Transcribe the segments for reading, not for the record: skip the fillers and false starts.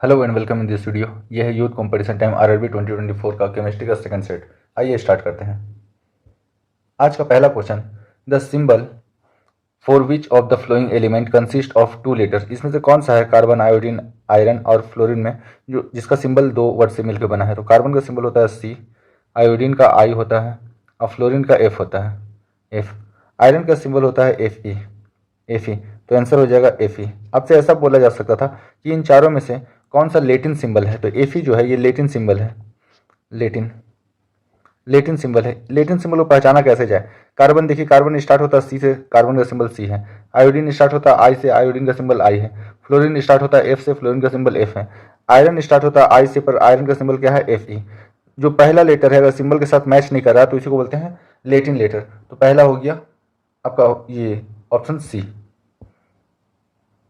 Hello and welcome in this video. ये है youth competition time RRB 2024 का chemistry का सेकंड सेट। आइए स्टार्ट करते हैं। आज का पहला question, the symbol for which of the following element consist of two letters. इसमें से कौन सा है कार्बन, आयोडीन, आयरन और फ्लोरीन में जो जिसका सिंबल दो वर्ड से मिलकर बना है। तो कार्बन का सिंबल होता है सी, आयोडीन का आई होता है और फ्लोरीन का एफ होता है, एफ। आयरन का सिंबल होता है एफ ई, एफ ई। तो आंसर हो जाएगा एफ ई। आपसे ऐसा बोला जा सकता था कि इन चारों में से कौन सा लेटिन सिंबल है। तो एफ ई जो है ये लेटिन सिंबल है, लेटिन, लेटिन सिंबल है। लेटिन सिंबल को पहचाना कैसे जाए। कार्बन देखिए, कार्बन स्टार्ट होता है सी से, कार्बन का सिंबल सी है। आयोडीन स्टार्ट होता है आई से, आयोडीन का सिंबल आई है। फ्लोरीन स्टार्ट होता है एफ से, फ्लोरीन का सिंबल एफ है। आयरन स्टार्ट होता है आई से, पर आयरन का सिंबल क्या है, एफ ई। जो पहला लेटर है अगर सिंबल के साथ मैच नहीं कर रहा तो इसी को बोलते हैं लेटिन लेटर। तो पहला हो गया आपका ये option C.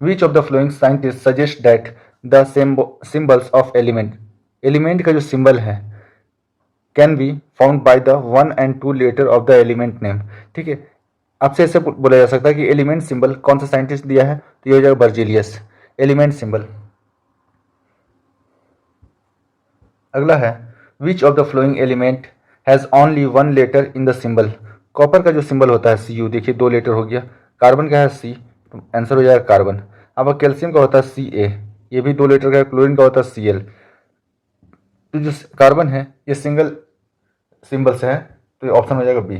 Which of the following scientist suggest that the symbols of element, element का जो सिंबल है can be found by the 1 and 2 letter of the element name. ठीक है, आपसे ऐसे बोला जा सकता है कि एलिमेंट सिंबल कौन सा साइंटिस्ट दिया है। तो ये हो जाएगा बर्जीलियस, एलिमेंट सिंबल। अगला है, which of the following element has only one letter in the symbol. Copper का जो सिंबल होता है सी यू, देखिए दो लेटर हो गया। कार्बन का है सी, तो आंसर हो जाएगा कार्बन। अब कैल्शियम का होता है सी ए, ये भी दो लेटर का है। क्लोरीन का होता है सी एल। तो जो कार्बन है ये सिंगल सिंबल से है, तो ये ऑप्शन हो जाएगा B.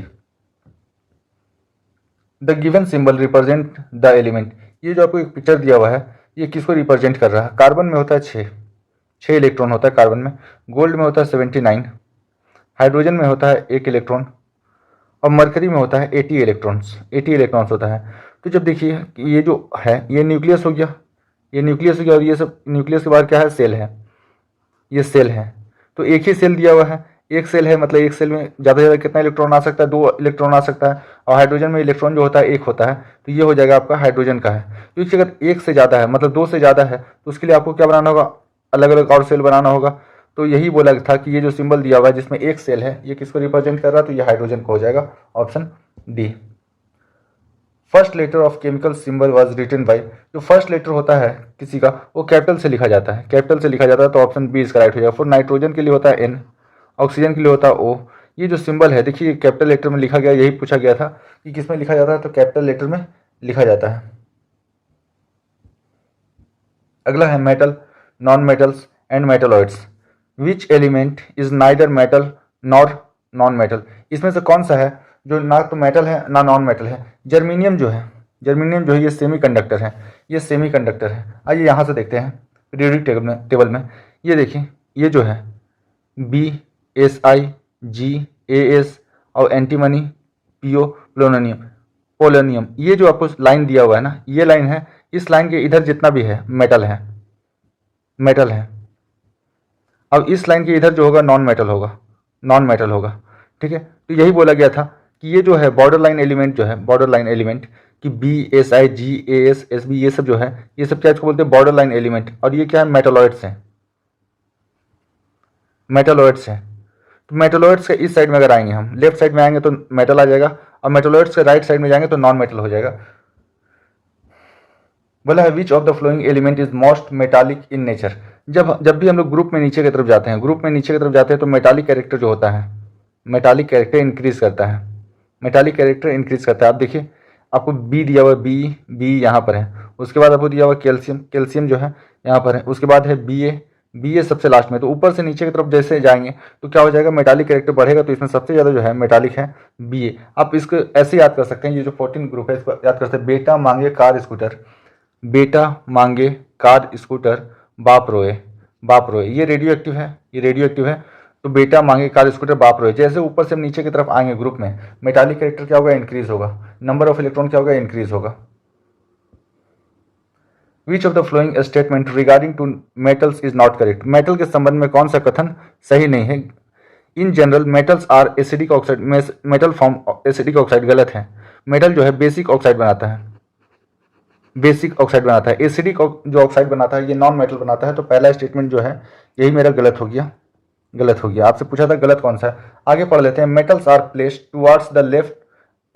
The given symbol represent the element, ये जो आपको एक पिक्चर दिया हुआ है ये किसको रिप्रेजेंट कर रहा है। कार्बन में होता है छः इलेक्ट्रॉन होता है कार्बन में। गोल्ड में होता है 79, हाइड्रोजन में होता है 1 इलेक्ट्रॉन और मरकरी में होता है 80 इलेक्ट्रॉन्स होता है। तो जब देखिए ये जो है ये न्यूक्लियस हो गया, ये न्यूक्लियस हो गया और ये सब न्यूक्लियस के बाद क्या है, सेल है, ये सेल है। तो एक ही सेल दिया हुआ है, एक सेल है मतलब एक सेल में ज़्यादा से ज़्यादा कितना इलेक्ट्रॉन आ सकता है, 2 इलेक्ट्रॉन आ सकता है। और हाइड्रोजन में इलेक्ट्रॉन जो होता है एक होता है, तो ये हो जाएगा आपका हाइड्रोजन का है। तो इसकी अगर एक से ज़्यादा है मतलब 2 से ज़्यादा है तो उसके लिए आपको क्या बनाना होगा, अलग अलग और सेल बनाना होगा। तो यही बोला था कि ये जो सिंबल दिया हुआ है जिसमें एक सेल है ये किसको रिप्रेजेंट कर रहा है, तो ये हाइड्रोजन को हो जाएगा, option D. First letter of chemical symbol was written by, जो फर्स्ट लेटर होता है किसी का वो कैपिटल से लिखा जाता है, कैपिटल से लिखा जाता है। तो ऑप्शन बी इसका राइट हो जाएगा। फॉर नाइट्रोजन के लिए होता है एन, ऑक्सीजन के लिए होता है ओ। ये जो सिंबल है देखिए कैपिटल लेटर में लिखा गया, यही पूछा गया था कि किस में लिखा जाता है, तो कैपिटल लेटर में लिखा जाता है। अगला है metal, non metals and metalloids. Which element is neither metal nor non metal, इसमें से कौन सा है जो ना तो मेटल है ना नॉन मेटल है। जर्मीनियम जो है, जर्मीनियम जो है ये सेमी कंडक्टर है, ये सेमी कंडक्टर है। आइए यहाँ से देखते हैं पीरियोडिक टेबल में ये देखिए ये जो है B S I G A S और antimony P O polonium, polonium, ये जो आपको लाइन दिया हुआ है ना ये लाइन है, इस लाइन के इधर जितना भी है मेटल है, मेटल है। अब इस लाइन के इधर जो होगा नॉन मेटल होगा, नॉन मेटल होगा। ठीक है, तो यही बोला गया था कि ये जो है बॉर्डर लाइन एलिमेंट जो है, बॉर्डर लाइन एलिमेंट कि B S I G A S S B ये सब जो है ये सब क्या इसको बोलते हैं बॉर्डर लाइन एलिमेंट। और ये क्या है, मेटलॉइड्स हैं, मेटलॉइड्स हैं। तो मेटलॉइड्स के इस साइड में अगर आएंगे हम, लेफ्ट साइड में आएंगे तो मेटल आ जाएगा और मेटलॉइड्स के राइट साइड में जाएंगे तो नॉन मेटल हो जाएगा। बोला है which of the following element is most metallic in nature. जब जब भी हम लोग ग्रुप में नीचे की तरफ जाते हैं, ग्रुप में नीचे की तरफ जाते हैं तो मेटालिक कैरेक्टर जो होता है, मेटालिक कैरेक्टर इंक्रीज करता है, मेटालिक कैरेक्टर इंक्रीज करता है। आप देखिए आपको बी दिया हुआ है, बी बी यहाँ पर है। उसके बाद आपको दिया हुआ कैल्शियम, कैल्शियम जो है यहाँ पर है। उसके बाद है बी ए, बी ए सबसे लास्ट में। तो ऊपर से नीचे की तरफ जैसे जाएंगे तो क्या हो जाएगा, मेटालिक कैरेक्टर बढ़ेगा। तो इसमें सबसे ज़्यादा जो है मेटालिक है बी ए। आप इसको ऐसे याद कर सकते हैं, ये जो 14 ग्रुप है इसको याद कर सकते हैं। बेटा मांगे कार स्कूटर, बेटा मांगे कार स्कूटर, बाप रोए, बाप रोए, ये रेडियो एक्टिव है, ये रेडियो एक्टिव है। तो बेटा मांगे कार स्कूटर, बाप रोए। जैसे ऊपर से हम नीचे की तरफ आएंगे ग्रुप में मेटालिक कैरेक्टर क्या होगा, इंक्रीज होगा, नंबर ऑफ इलेक्ट्रॉन क्या होगा, इंक्रीज होगा। Which of the following statement regarding to metals is not correct, metal के संबंध में कौन सा कथन सही नहीं है। In general metals are acidic oxide, metal form acidic oxide, गलत है। मेटल जो है बेसिक ऑक्साइड बनाता है, बेसिक ऑक्साइड बनाता है। एसिडिक जो ऑक्साइड बनाता है ये नॉन मेटल बनाता है। तो पहला स्टेटमेंट जो है यही मेरा गलत हो गया, गलत हो गया। आपसे पूछा था गलत कौन सा है, आगे पढ़ लेते हैं। Metals are placed towards the left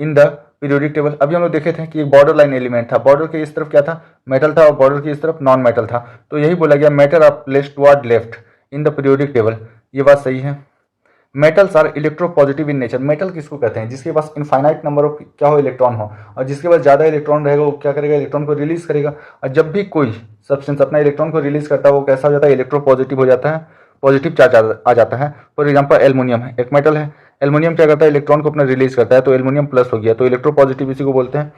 in the periodic table. अभी हम लोग देखे थे कि एक बॉर्डर लाइन एलिमेंट था, बॉर्डर के इस तरफ क्या था, मेटल था, और बॉर्डर की इस तरफ नॉन मेटल था। तो यही बोला गया metal are placed toward left in the periodic table. ये बात सही है। Metals are electropositive in nature. Metal किसको कहते हैं, जिसके पास इनफाइनाइट नंबर ऑफ क्या हो, इलेक्ट्रॉन हो, और जिसके पास ज़्यादा इलेक्ट्रॉन रहेगा वो क्या करेगा, इलेक्ट्रॉन को रिलीज करेगा। और जब भी कोई सब्सटेंस अपना इलेक्ट्रॉन को रिलीज करता है वो कैसा हो जाता है, इलेक्ट्रोपॉजिटिव हो जाता है, पॉजिटिव चार्ज आ जाता है। फॉर एग्जाम्पल एल्युमिनियम है, एक मेटल है, एल्युमिनियम क्या करता है, इलेक्ट्रॉन को अपना रिलीज करता है, तो एल्युमिनियम प्लस हो गया, तो इलेक्ट्रोपॉजिटिव इसी को बोलते हैं।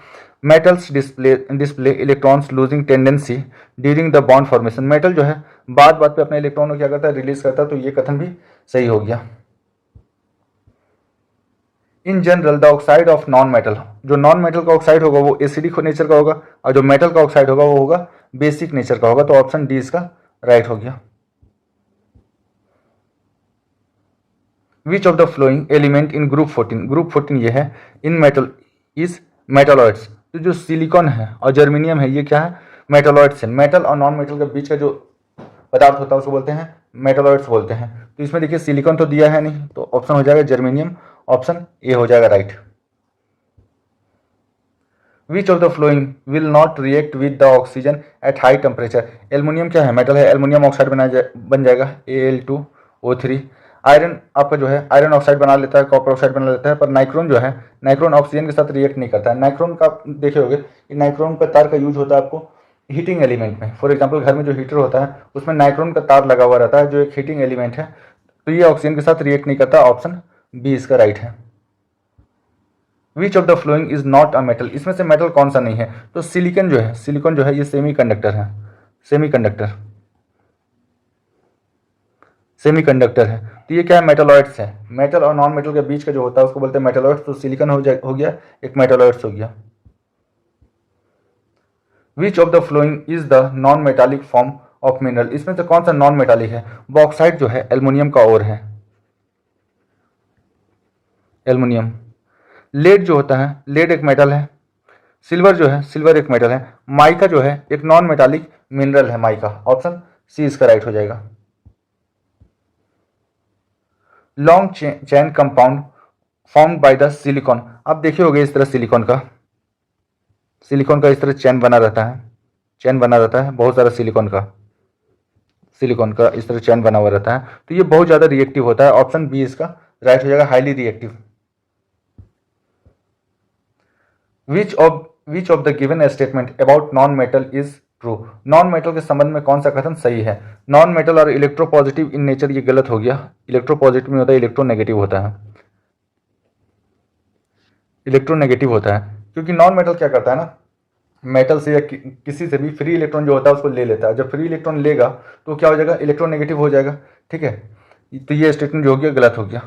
Metals display electrons losing tendency during the bond formation. Metal जो है बात बात पे अपने इलेक्ट्रॉन को क्या करता है, रिलीज करता है, तो ये कथन भी सही हो गया। In general the oxide of non metal, जो नॉन मेटल का ऑक्साइड होगा वो एसिडिक नेचर का होगा, और जो मेटल का ऑक्साइड होगा वो होगा बेसिक नेचर का होगा। तो ऑप्शन डी इसका राइट हो गया। Which of the following element in group 14, group 14 ये है, इन मेटल इज मेटलॉइड्स। तो जो सिलिकॉन है और जर्मेनियम है ये क्या है, मेटलॉइड्स है। मेटल और नॉन मेटल के बीच का जो पदार्थ होता है उसको बोलते हैं मेटलॉइड्स बोलते हैं। तो इसमें देखिए सिलिकॉन तो दिया है नहीं, तो ऑप्शन हो जाएगा जर्मेनियम, ऑप्शन ए हो जाएगा right. Which of the flowing will not react with the oxygen at high temperature. Aluminium क्या है, मेटल है, एल्युमिनियम ऑक्साइड बन जाएगा Al2O3। आयरन आपका जो है आयरन ऑक्साइड बना लेता है, कॉपर ऑक्साइड बना लेता है, पर नाइट्रोन जो है, नाइट्रोन ऑक्सीजन के साथ रिएक्ट नहीं करता है। नाइट्रोन का देखे होगे कि नाइट्रोन का तार का यूज होता है आपको हीटिंग एलिमेंट में। फॉर एग्जाम्पल घर में जो हीटर होता है उसमें नाइट्रोन का तार लगा हुआ रहता है जो एक हीटिंग एलिमेंट है, तो ये ऑक्सीजन के साथ रिएक्ट नहीं करता, ऑप्शन बी इसका राइट है। Which of the following is not a metal, इसमें से मेटल कौन सा नहीं है, तो सिलिकॉन जो है, सिलिकॉन जो है ये सेमी कंडक्टर है, सेमी कंडक्टर, सेमी कंडक्टर है। तो ये क्या है, मेटलॉइड्स है। मेटल और नॉन मेटल के बीच का जो होता है उसको बोलते हैं मेटलॉइड्स। तो सिलिकॉन हो गया एक मेटलॉइड्स हो गया। Which of the following is the non metallic form of mineral, इसमें से कौन सा नॉन मेटालिक है, बॉक्साइट जो है एल्युमिनियम का और है, एल्युमिनियम। लेड जो होता है, लेड एक मेटल है। सिल्वर जो है, सिल्वर एक मेटल है। माइका जो है एक नॉन मेटालिक मिनरल है, माइका, ऑप्शन सी इसका राइट हो जाएगा। Long chain compound formed by the silicon, आप देखे होंगे इस तरह सिलिकॉन का इस तरह चैन बना रहता है, चैन बना रहता है बहुत सारा सिलिकॉन का इस तरह चैन बना हुआ रहता है। तो ये बहुत ज़्यादा रिएक्टिव होता है, ऑप्शन बी इसका राइट हो जाएगा, highly reactive. Which of the given statement about non metal is true, non metal के संबंध में कौन सा कथन सही है। नॉन मेटल और इलेक्ट्रोपॉजिटिव इन नेचर, ये गलत हो गया। इलेक्ट्रोपॉजिटिव में होता है, इलेक्ट्रोनेगेटिव होता है, इलेक्ट्रोनेगेटिव होता है, क्योंकि नॉन मेटल क्या करता है ना, मेटल से या किसी से भी फ्री इलेक्ट्रॉन जो होता है उसको ले लेता है। जब फ्री इलेक्ट्रॉन लेगा तो क्या हो जाएगा, इलेक्ट्रोनेगेटिव हो जाएगा, ठीक है। तो ये स्टेटमेंट जो हो गया गलत हो गया।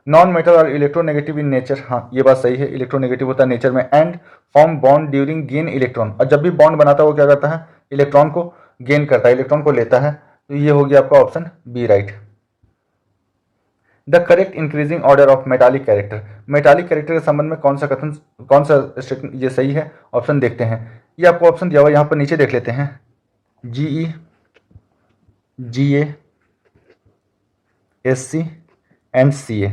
नॉन मेटल और इलेक्ट्रोनेगेटिव इन नेचर, हाँ ये बात सही है, इलेक्ट्रोनेगेटिव होता है नेचर में। And form bond during gain electron, और जब भी बॉन्ड बनाता है वो क्या करता है, इलेक्ट्रॉन को गेन करता है, इलेक्ट्रॉन को लेता है। तो ये हो गया आपका option B right. The correct increasing order of metallic character, metallic character के संबंध में कौन सा कथन, कौन सा स्टेटमेंट ये सही है, ऑप्शन देखते हैं। ये आपको ऑप्शन दिया हुआ यहाँ पर नीचे देख लेते हैं, GE, GA, SC and CA,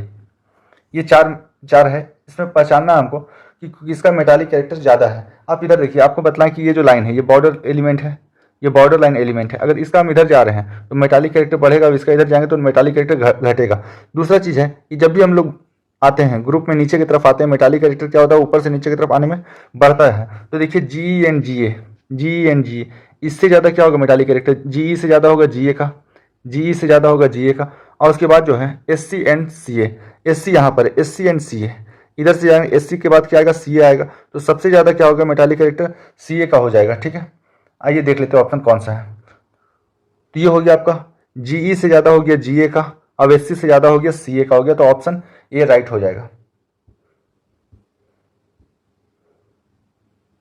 ये चार है। इसमें पहचानना है हमको कि किसका मेटालिक कैरेक्टर ज़्यादा है। आप इधर देखिए, आपको बतलाएं कि ये जो लाइन है ये बॉर्डर एलिमेंट है, ये बॉर्डर लाइन एलिमेंट है। अगर इसका हम इधर जा रहे हैं तो मेटालिक कैरेक्टर बढ़ेगा, और इसका इधर जाएंगे तो मेटालिक कैरेक्टर घटेगा। दूसरा चीज़ है कि जब भी हम लोग आते हैं ग्रुप में नीचे की तरफ आते हैं, मेटालिक कैरेक्टर क्या होता है, ऊपर से नीचे की तरफ आने में बढ़ता है। तो देखिए GE एंड GA, इससे ज़्यादा क्या होगा मेटालिक कैरेक्टर, GE से ज़्यादा होगा GA का, GE से ज़्यादा होगा GA का। और उसके बाद जो है SC एंड CA, SC यहाँ पर है, SC एंड CA, इधर से जाएंगे SC के बाद क्या आएगा, CA आएगा। तो सबसे ज़्यादा क्या होगा मेटालिक कैरेक्टर, CA का हो जाएगा, ठीक है। आइए देख लेते हैं ऑप्शन कौन सा है। तो ये हो गया आपका GE से ज़्यादा हो गया GA का, अब SC से ज़्यादा हो गया CA का हो गया, तो ऑप्शन ए राइट हो जाएगा।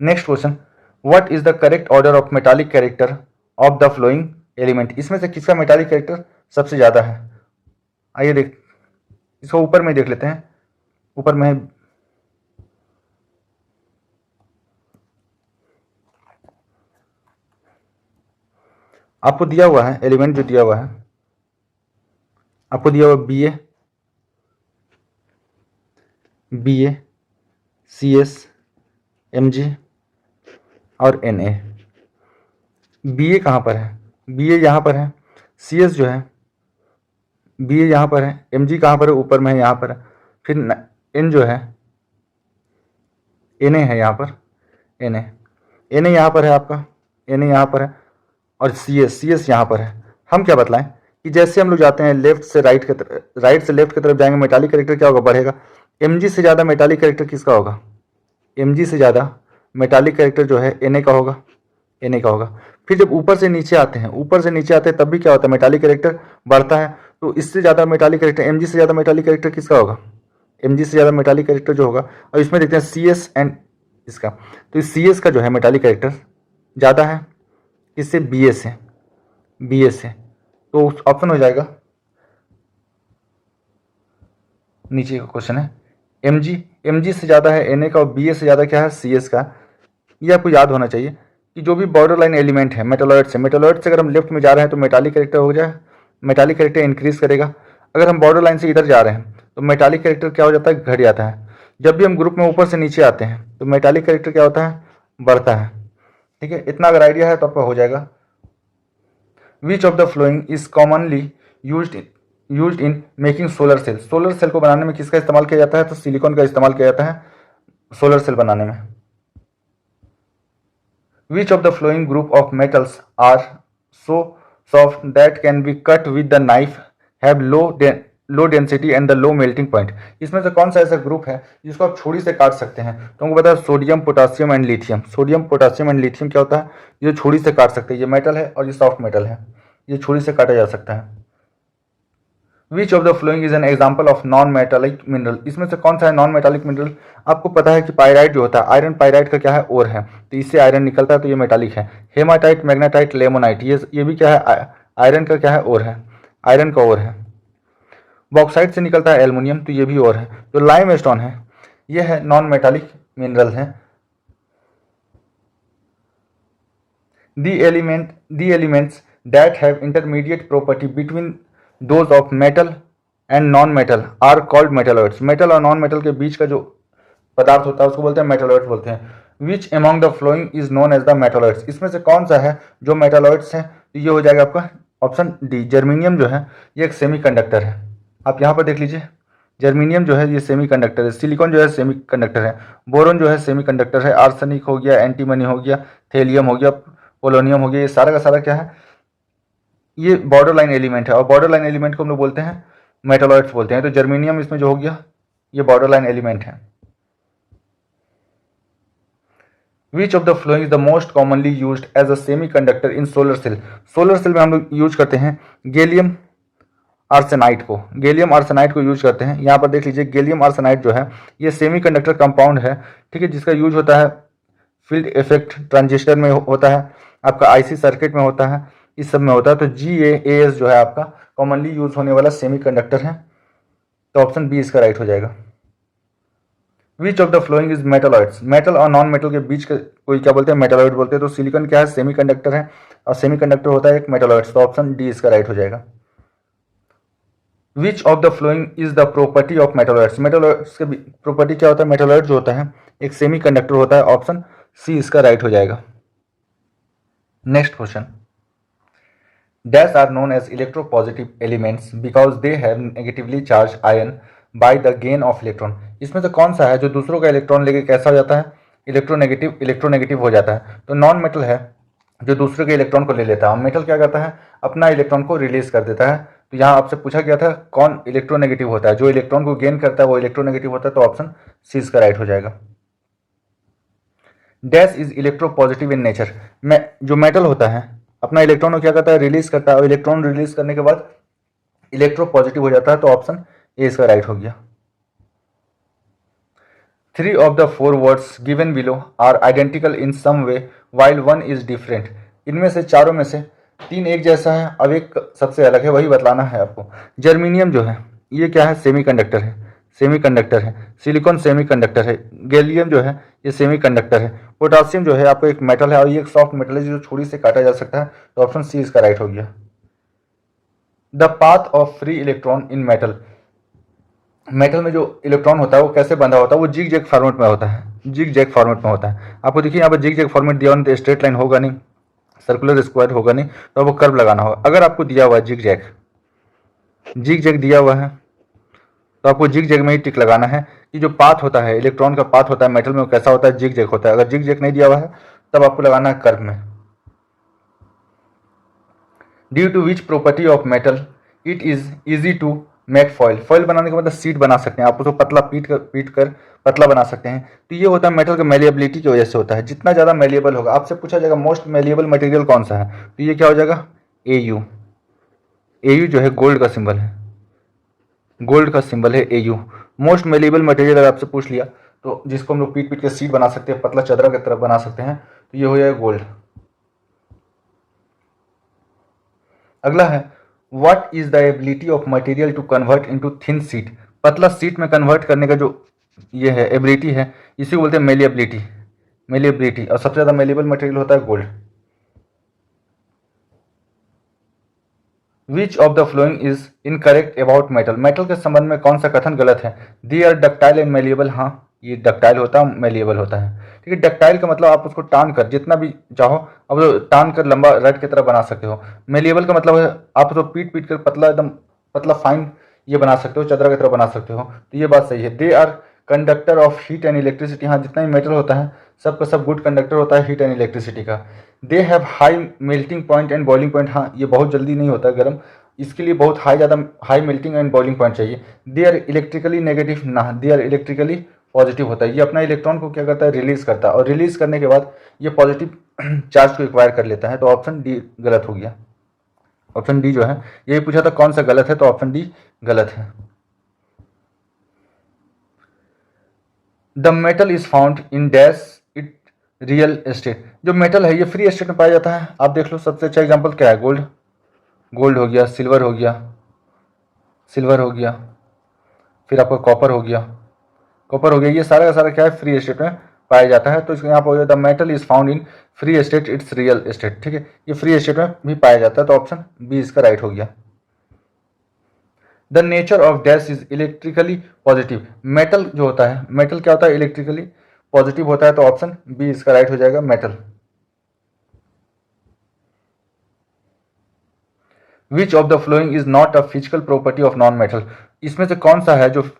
Next question, what is the correct order of metallic character of the following element, इसमें से किसका मेटालिक कैरेक्टर सबसे ज़्यादा है। आइए देख, इसको ऊपर में देख लेते हैं, ऊपर में आपको दिया हुआ है एलिमेंट, जो दिया हुआ है आपको दिया हुआ BA, CS, Mg और Na। Ba कहाँ पर है? Ba यहाँ पर है। Cs जो है Ba यहाँ पर है। Mg कहाँ पर है? ऊपर में है, यहाँ पर है। फिर N जो है Na है यहाँ पर, Na यहाँ पर है आपका, Na यहाँ पर है, और Cs यहाँ पर है। हम क्या बतलाएं कि जैसे हम लोग जाते हैं लेफ्ट से राइट की तरफ, राइट से लेफ्ट की तरफ जाएंगे, मेटालिक कैरेक्टर क्या होगा? बढ़ेगा। Mg से ज़्यादा मेटालिक कैरेक्टर किसका होगा? Mg से ज़्यादा मेटालिक कैरेक्टर जो है Na का होगा, Na का होगा। फिर जब ऊपर से नीचे आते हैं, ऊपर से नीचे आते हैं, तब भी क्या होता है? मेटालिक कैरेक्टर बढ़ता है। तो इससे ज़्यादा मेटालिक कैरेक्टर, Mg से ज़्यादा मेटालिक कैरेक्टर किसका होगा? Mg से ज़्यादा मेटालिक कैरेक्टर जो होगा, और इसमें देखते हैं Cs एंड इसका, तो इस Cs का जो है मेटालिक कैरेक्टर ज़्यादा है, इससे Bs से। तो ऑप्शन हो जाएगा, नीचे का क्वेश्चन है Mg से ज़्यादा है Na का, और Ba से ज़्यादा क्या है? Cs का। ये आपको याद होना चाहिए कि जो भी बॉर्डर लाइन एलिमेंट है मेटालॉइड से अगर हम लेफ्ट में जा रहे हैं तो मेटालिक कैरेक्टर हो जाए, मेटालिक कैरेक्टर इंक्रीज करेगा। अगर हम बॉर्डर लाइन से इधर जा रहे हैं तो मेटालिक कैरेक्टर क्या हो जाता है? घट जाता है। जब भी हम ग्रुप में ऊपर से नीचे आते हैं तो मेटालिक कैरेक्टर क्या होता है? बढ़ता है। ठीक है, इतना अगर आइडिया है तो आपका हो जाएगा। Which of the following is commonly used in making solar cell? Solar cell को बनाने में किसका इस्तेमाल किया जाता है? तो सिलिकॉन का इस्तेमाल किया जाता है सोलर सेल बनाने में। Which of the following group of metals are so soft that can be cut with the knife, have low density and the low melting point? इसमें से कौन सा ऐसा ग्रुप है जिसको आप छुरी से काट सकते हैं? तो हमको पता है sodium, potassium and lithium. Sodium, potassium and lithium क्या होता है? ये छुरी से काट सकते हैं। ये मेटल है और ये सॉफ्ट मेटल है, ये छुरी से काटा जा सकता है। Which of the following is an example of non metallic mineral? इसमें से कौन सा है नॉन मेटालिक मिनरल? आपको पता है कि पायराइट जो होता है, आयरन पायराइट का क्या है? ओर है, तो इससे आयरन निकलता है, तो ये मेटालिक है। हेमाटाइट, मैग्नेटाइट, लेमोनाइट, ये भी क्या है? आयरन का क्या है? ओर है, आयरन का ओर है। बॉक्साइट से निकलता है एल्युमिनियम, तो ये भी ओर है। जो लाइम स्टोन है ये है नॉन मेटालिक मिनरल है। The elements that have intermediate property between those of metal and non-metal are called metalloids. Metal और नॉन मेटल के बीच का जो पदार्थ होता है उसको बोलते हैं मेटलॉइड्स बोलते हैं। Which among the following is known as the metalloids? इसमें से कौन सा है जो मेटलॉइड्स है? तो ये हो जाएगा आपका ऑप्शन डी, जर्मीनियम जो है ये एक सेमीकंडक्टर है। आप यहाँ पर देख लीजिए, जर्मीनियम जो है ये सेमीकंडक्टर है, सिलिकॉन जो है सेमीकंडक्टर है, बोरोन जो है सेमीकंडक्टर है, आर्सेनिक हो गया, एंटीमनी हो गया, थेलियम हो गया, पोलोनियम हो गया, ये सारा का सारा क्या है? ये बॉर्डर लाइन एलिमेंट है, और बॉर्डर लाइन एलिमेंट को हम लोग बोलते हैं मेटलॉइड्स बोलते हैं। तो जर्मेनियम इसमें जो हो गया ये बॉर्डर लाइन एलिमेंट है। Which of the following is the most commonly used as a semiconductor in solar cell? Solar cell में हम लोग यूज करते हैं गैलियम आर्सेनाइड को, गैलियम आर्सेनाइड को यूज करते हैं। यहाँ पर देख लीजिए, गैलियम आर्सेनाइड जो है ये सेमीकंडक्टर कंपाउंड है, ठीक है, जिसका यूज होता है फील्ड इफेक्ट ट्रांजिस्टर में होता है, आपका आईसी सर्किट में होता है, इस सब में होता है। तो GaAs जो है आपका कॉमनली यूज होने वाला सेमीकंडक्टर है, तो ऑप्शन बी इसका राइट हो जाएगा। Which of the following is metalloids? Metal और नॉन मेटल के बीच का कोई क्या बोलते हैं? मेटलॉइड बोलते हैं। तो सिलिकॉन क्या है? सेमीकंडक्टर है, और सेमीकंडक्टर होता है एक मेटलॉइड्स, तो ऑप्शन डी इसका राइट हो जाएगा। Which of the following is the property of metalloids? Metalloids के प्रॉपर्टी क्या होता है? मेटलॉइड जो होता है एक सेमीकंडक्टर होता है, ऑप्शन सी इसका राइट हो जाएगा। Next question, dash are known as electropositive elements because they have negatively charge ion by the gain of electron. इसमें से कौन सा है जो दूसरों का इलेक्ट्रॉन लेके कैसा हो जाता है? इलेक्ट्रोनेगेटिव हो जाता है। तो नॉन मेटल है जो दूसरे के इलेक्ट्रॉन को ले लेता है, और मेटल क्या करता है? अपना इलेक्ट्रॉन को रिलीज कर देता है। तो यहाँ आपसे पूछा गया था कौन इलेक्ट्रोनेगेटिव होता है? जो इलेक्ट्रॉन को गेन करता है वो इलेक्ट्रोनेगेटिव होता है, तो ऑप्शन सी इसका राइट हो जाएगा। Dash is electropositive in nature. जो मेटल होता है अपना इलेक्ट्रॉन को क्या करता है? रिलीज करता है, और इलेक्ट्रॉन रिलीज करने के बाद इलेक्ट्रोपॉजिटिव हो जाता है, तो ऑप्शन ए इसका राइट हो गया। 3 of the 4 words given below are identical in some way while one is different. इनमें से चारों में से 3 एक जैसा है, अब एक सबसे अलग है, वही बतलाना है आपको। जर्मीनियम जो है ये क्या है? सेमीकंडक्टर है। सिलिकॉन सेमीकंडक्टर है। गैलियम जो है ये सेमीकंडक्टर है। पोटासियम जो है आपको एक मेटल है, और ये एक सॉफ्ट मेटल है जो छुरी से काटा जा सकता है, तो ऑप्शन सी इसका राइट हो गया। The path of free electron in metal. Metal में जो इलेक्ट्रॉन होता है वो कैसे बंधा होता है? वो जिग जैग फॉर्मेट में होता है। जिग जैग फॉर्मेट में होता है। आपको देखिए यहाँ पर जिग जैग फॉर्मेट दिया हो तो स्ट्रेट लाइन होगा नहीं, सर्कुलर स्क्वायर होगा नहीं, तो आपको कर्व लगाना होगा। अगर आपको दिया हुआ है जिग जैग दिया हुआ है तो आपको जिग जैग में ही टिक लगाना है कि जो पाथ होता है, इलेक्ट्रॉन का पाथ होता है मेटल में, वो कैसा होता है, जिग जैग होता है। अगर जिग जैग नहीं दिया हुआ है तब आपको लगाना है कर्व में। Due to which property of metal it is easy to make foil. Foil बनाने का मतलब सीट बना सकते हैं आप, उसको पतला पीट कर पतला बना सकते हैं। तो ये होता है मेटल के मेलिएबिलिटी की वजह से होता है। जितना ज़्यादा मेलिएबल होगा, आपसे पूछा जाएगा मोस्ट मेलिएबल मटेरियल कौन सा है, तो ये क्या हो जाएगा, AU। AU जो है गोल्ड का सिंबल है, गोल्ड का सिंबल है AU। मोस्ट मेलिएबल मटेरियल अगर आपसे पूछ लिया तो जिसको हम लोग पीट पीट के सीट बना सकते हैं, पतला चदरा की तरह बना सकते हैं, तो ये हो जाएगा गोल्ड। अगला है what is the ability of material to convert into thin sheet. पतला सीट में कन्वर्ट करने का जो ये है एबिलिटी है, इसी को बोलते हैं मेलिएबिलिटी। और सबसे ज़्यादा मेलिएबल मटेरियल होता है gold. Which of the following is incorrect about metal. Metal के संबंध में कौन सा कथन गलत है। They are ductile and malleable. हाँ, ये डक्टाइल होता है, मेलिएबल होता है। ठीक है, डक्टाइल का मतलब आप उसको टान कर जितना भी चाहो आप तो टान कर लंबा रड की तरह बना सकते हो। मेलिएबल का मतलब है आप तो पीट पीट कर पतला, एकदम पतला फाइन ये बना सकते हो, चदरा की तरह बना सकते हो। तो ये बात सही है। They are conductor of heat and electricity. हाँ, जितना भी मेटल होता है सबका सब गुड कंडक्टर होता है हीट एंड इलेक्ट्रिसिटी का। They have high melting point and boiling point. हाँ, ये बहुत जल्दी नहीं होता गर्म, इसके लिए बहुत ज़्यादा high melting and boiling point चाहिए। They are electrically negative. ना, दे आर इलेक्ट्रिकली पॉजिटिव होता है। ये अपना इलेक्ट्रॉन को क्या करता है, रिलीज करता है, और रिलीज करने के बाद ये पॉजिटिव चार्ज को एक्वायर कर लेता है। तो ऑप्शन डी गलत हो गया। ऑप्शन डी जो है, यही पूछा था कौन सा गलत है, तो ऑप्शन डी गलत है। The metal is found in dash it real estate. जो मेटल है ये फ्री एस्टेट में पाया जाता है। आप देख लो, सबसे अच्छा एग्जाम्पल क्या है, गोल्ड हो गया, सिल्वर हो गया, फिर आपका कॉपर हो गया, ये सारा का सारा क्या है, फ्री एस्टेट में पाया जाता है। तो इसको यहाँ पर हो जाता है the metal is found in free estate it's real estate. ठीक है, ये फ्री एस्टेट में भी पाया जाता है, तो ऑप्शन बी इसका राइट हो गया। The nature of dash is electrically positive. Metal जो होता है, मेटल क्या होता है, इलेक्ट्रिकली पॉजिटिव होता है, तो ऑप्शन बी इसका राइट हो जाएगा, metal. Which of the following is not a physical property of non metal. इसमें से कौन सा है जो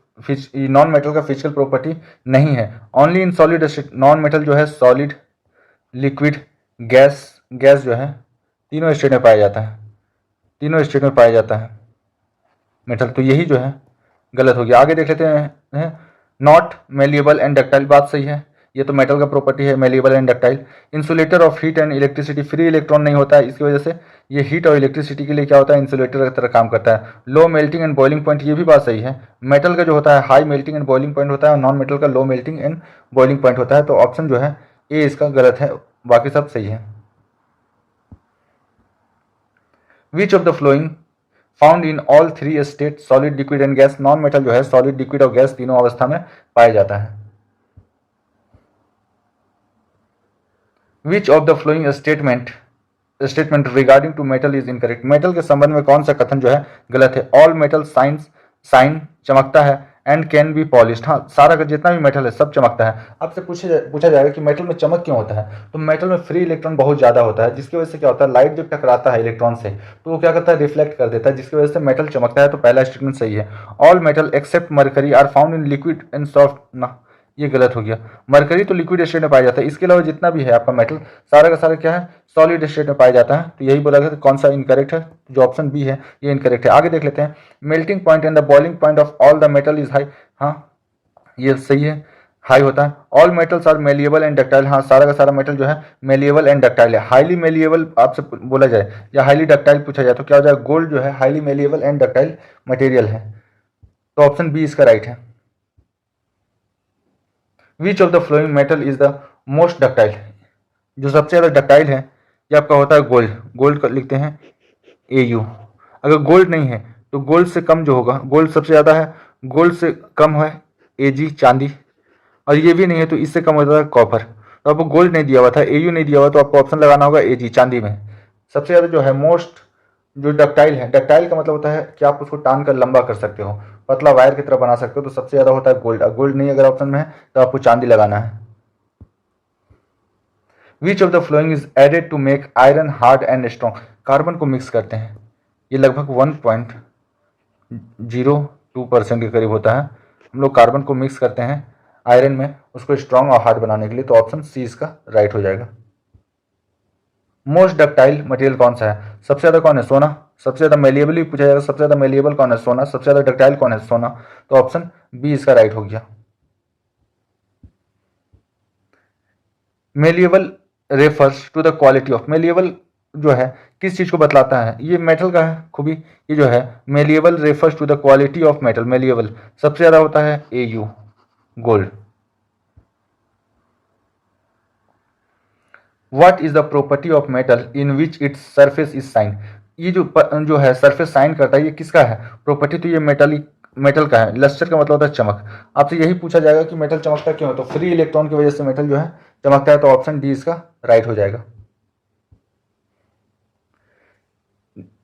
नॉन मेटल का फिजिकल प्रॉपर्टी नहीं है। Only in solid state. Non metal जो है सॉलिड, लिक्विड, गैस जो है तीनों स्टेट में पाया जाता है मेटल। तो यही जो है गलत हो गया। आगे देख लेते हैं नॉट मेलिएबल एंड डक्टाइल। बात सही है, ये तो मेटल का प्रॉपर्टी है, malleable and ductile. Insulator of heat and electricity. Free electron नहीं होता है, इसकी वजह से ये हीट और इलेक्ट्रिसिटी के लिए क्या होता है, इंसुलेटर की तरह काम करता है। Low melting and boiling point, ये भी बात सही है। मेटल का जो होता है high melting and boiling point होता है, और नॉन मेटल का low melting and boiling point होता है। तो ऑप्शन जो है ए इसका गलत है, बाकी सब सही है। Which of the flowing found in all three state, solid, liquid and gas. Non metal जो है सॉलिड, लिक्विड और गैस तीनों अवस्था में पाया जाता है। Which of the following statement regarding to metal is incorrect. Metal के संबंध में कौन सा कथन जो है गलत है। ऑल मेटल साइन चमकता है एंड कैन बी पॉलिश्ड। हाँ, सारा का जितना भी मेटल है सब चमकता है। आपसे पूछा जाएगा कि मेटल में चमक क्यों होता है, तो मेटल में फ्री इलेक्ट्रॉन बहुत ज़्यादा होता है, जिसकी वजह से क्या होता है, लाइट जब टकराता है इलेक्ट्रॉन से तो वो क्या करता है, रिफ्लेक्ट कर देता है, जिसकी वजह से मेटल चमकता है। तो पहला स्टेटमेंट सही है। All metal except mercury are found in liquid and soft. ना, ये गलत हो गया। मरकरी तो लिक्विड स्टेट में पाया जाता है, इसके अलावा जितना भी है आपका मेटल सारा का सारा क्या है, सॉलिड स्टेट में पाया जाता है। तो यही बोला गया। तो कौन सा इनकरेक्ट है, जो ऑप्शन बी है ये इनकरेक्ट है। आगे देख लेते हैं। Melting point and the boiling point of all the metal is high. हाँ, ये सही है, हाई होता है। All metals are malleable and ductile. हाँ, सारा का सारा मेटल जो है मेलिएबल एंड डक्टाइल है। हाईली मेलिएबल आपसे बोला जाए या हाईली डक्टाइल पूछा जाए तो क्या हो जाएगा, गोल्ड जो है highly malleable and ductile material है। तो ऑप्शन बी इसका राइट है। Which of the flowing metal is the most ductile. जो सबसे ज़्यादा डक्टाइल है ये आपका होता है गोल्ड का लिखते हैं AU। अगर गोल्ड नहीं है तो गोल्ड से कम जो होगा, गोल्ड सबसे ज़्यादा है, गोल्ड से कम है AG चांदी, और ये भी नहीं है तो इससे कम होता है कॉपर। तो आपको गोल्ड नहीं दिया हुआ था, AU नहीं दिया हुआ, तो आपको ऑप्शन लगाना होगा AG चांदी में। सबसे ज़्यादा जो है मोस्ट जो डक्टाइल है, डक्टाइल का मतलब होता है कि आप उसको टान कर लंबा कर सकते हो, पतला वायर की तरह बना सकते हो। तो सबसे ज़्यादा होता है गोल्ड। गोल्ड नहीं अगर ऑप्शन में है तो आपको चांदी लगाना है। Which of the following is added to make iron hard and strong. Carbon को मिक्स करते हैं, ये लगभग 1.02% के करीब होता है। हम लोग कार्बन को मिक्स करते हैं आयरन में उसको स्ट्रॉन्ग और हार्ड बनाने के लिए, तो ऑप्शन सी इसका राइट हो जाएगा। मोस्ट डक्टाइल मटेरियल कौन सा है? सबसे ज़्यादा कौन है? सोना। सबसे ज़्यादा मेलिएबल भी पूछा जाएगा, सबसे ज़्यादा मेलिएबल कौन है? सोना। सबसे ज़्यादा डक्टाइल कौन है? सोना। तो ऑप्शन बी इसका राइट हो गया। Malleable refers to the quality of, malleable जो है किस चीज़ को बतलाता है? ये मेटल का है खूबी, ये जो है malleable refers to the quality of metal. Malleable सबसे ज़्यादा होता है Au, gold. What is the property of metal in which its surface is shine? ये जो है सरफेस शाइन करता है, ये किसका है प्रॉपर्टी? तो ये मेटल का है। लस्टर का मतलब होता है चमक। आपसे यही पूछा जाएगा कि मेटल चमकता क्यों है, तो फ्री इलेक्ट्रॉन की वजह से मेटल जो है चमकता है, तो ऑप्शन डी इसका राइट हो जाएगा।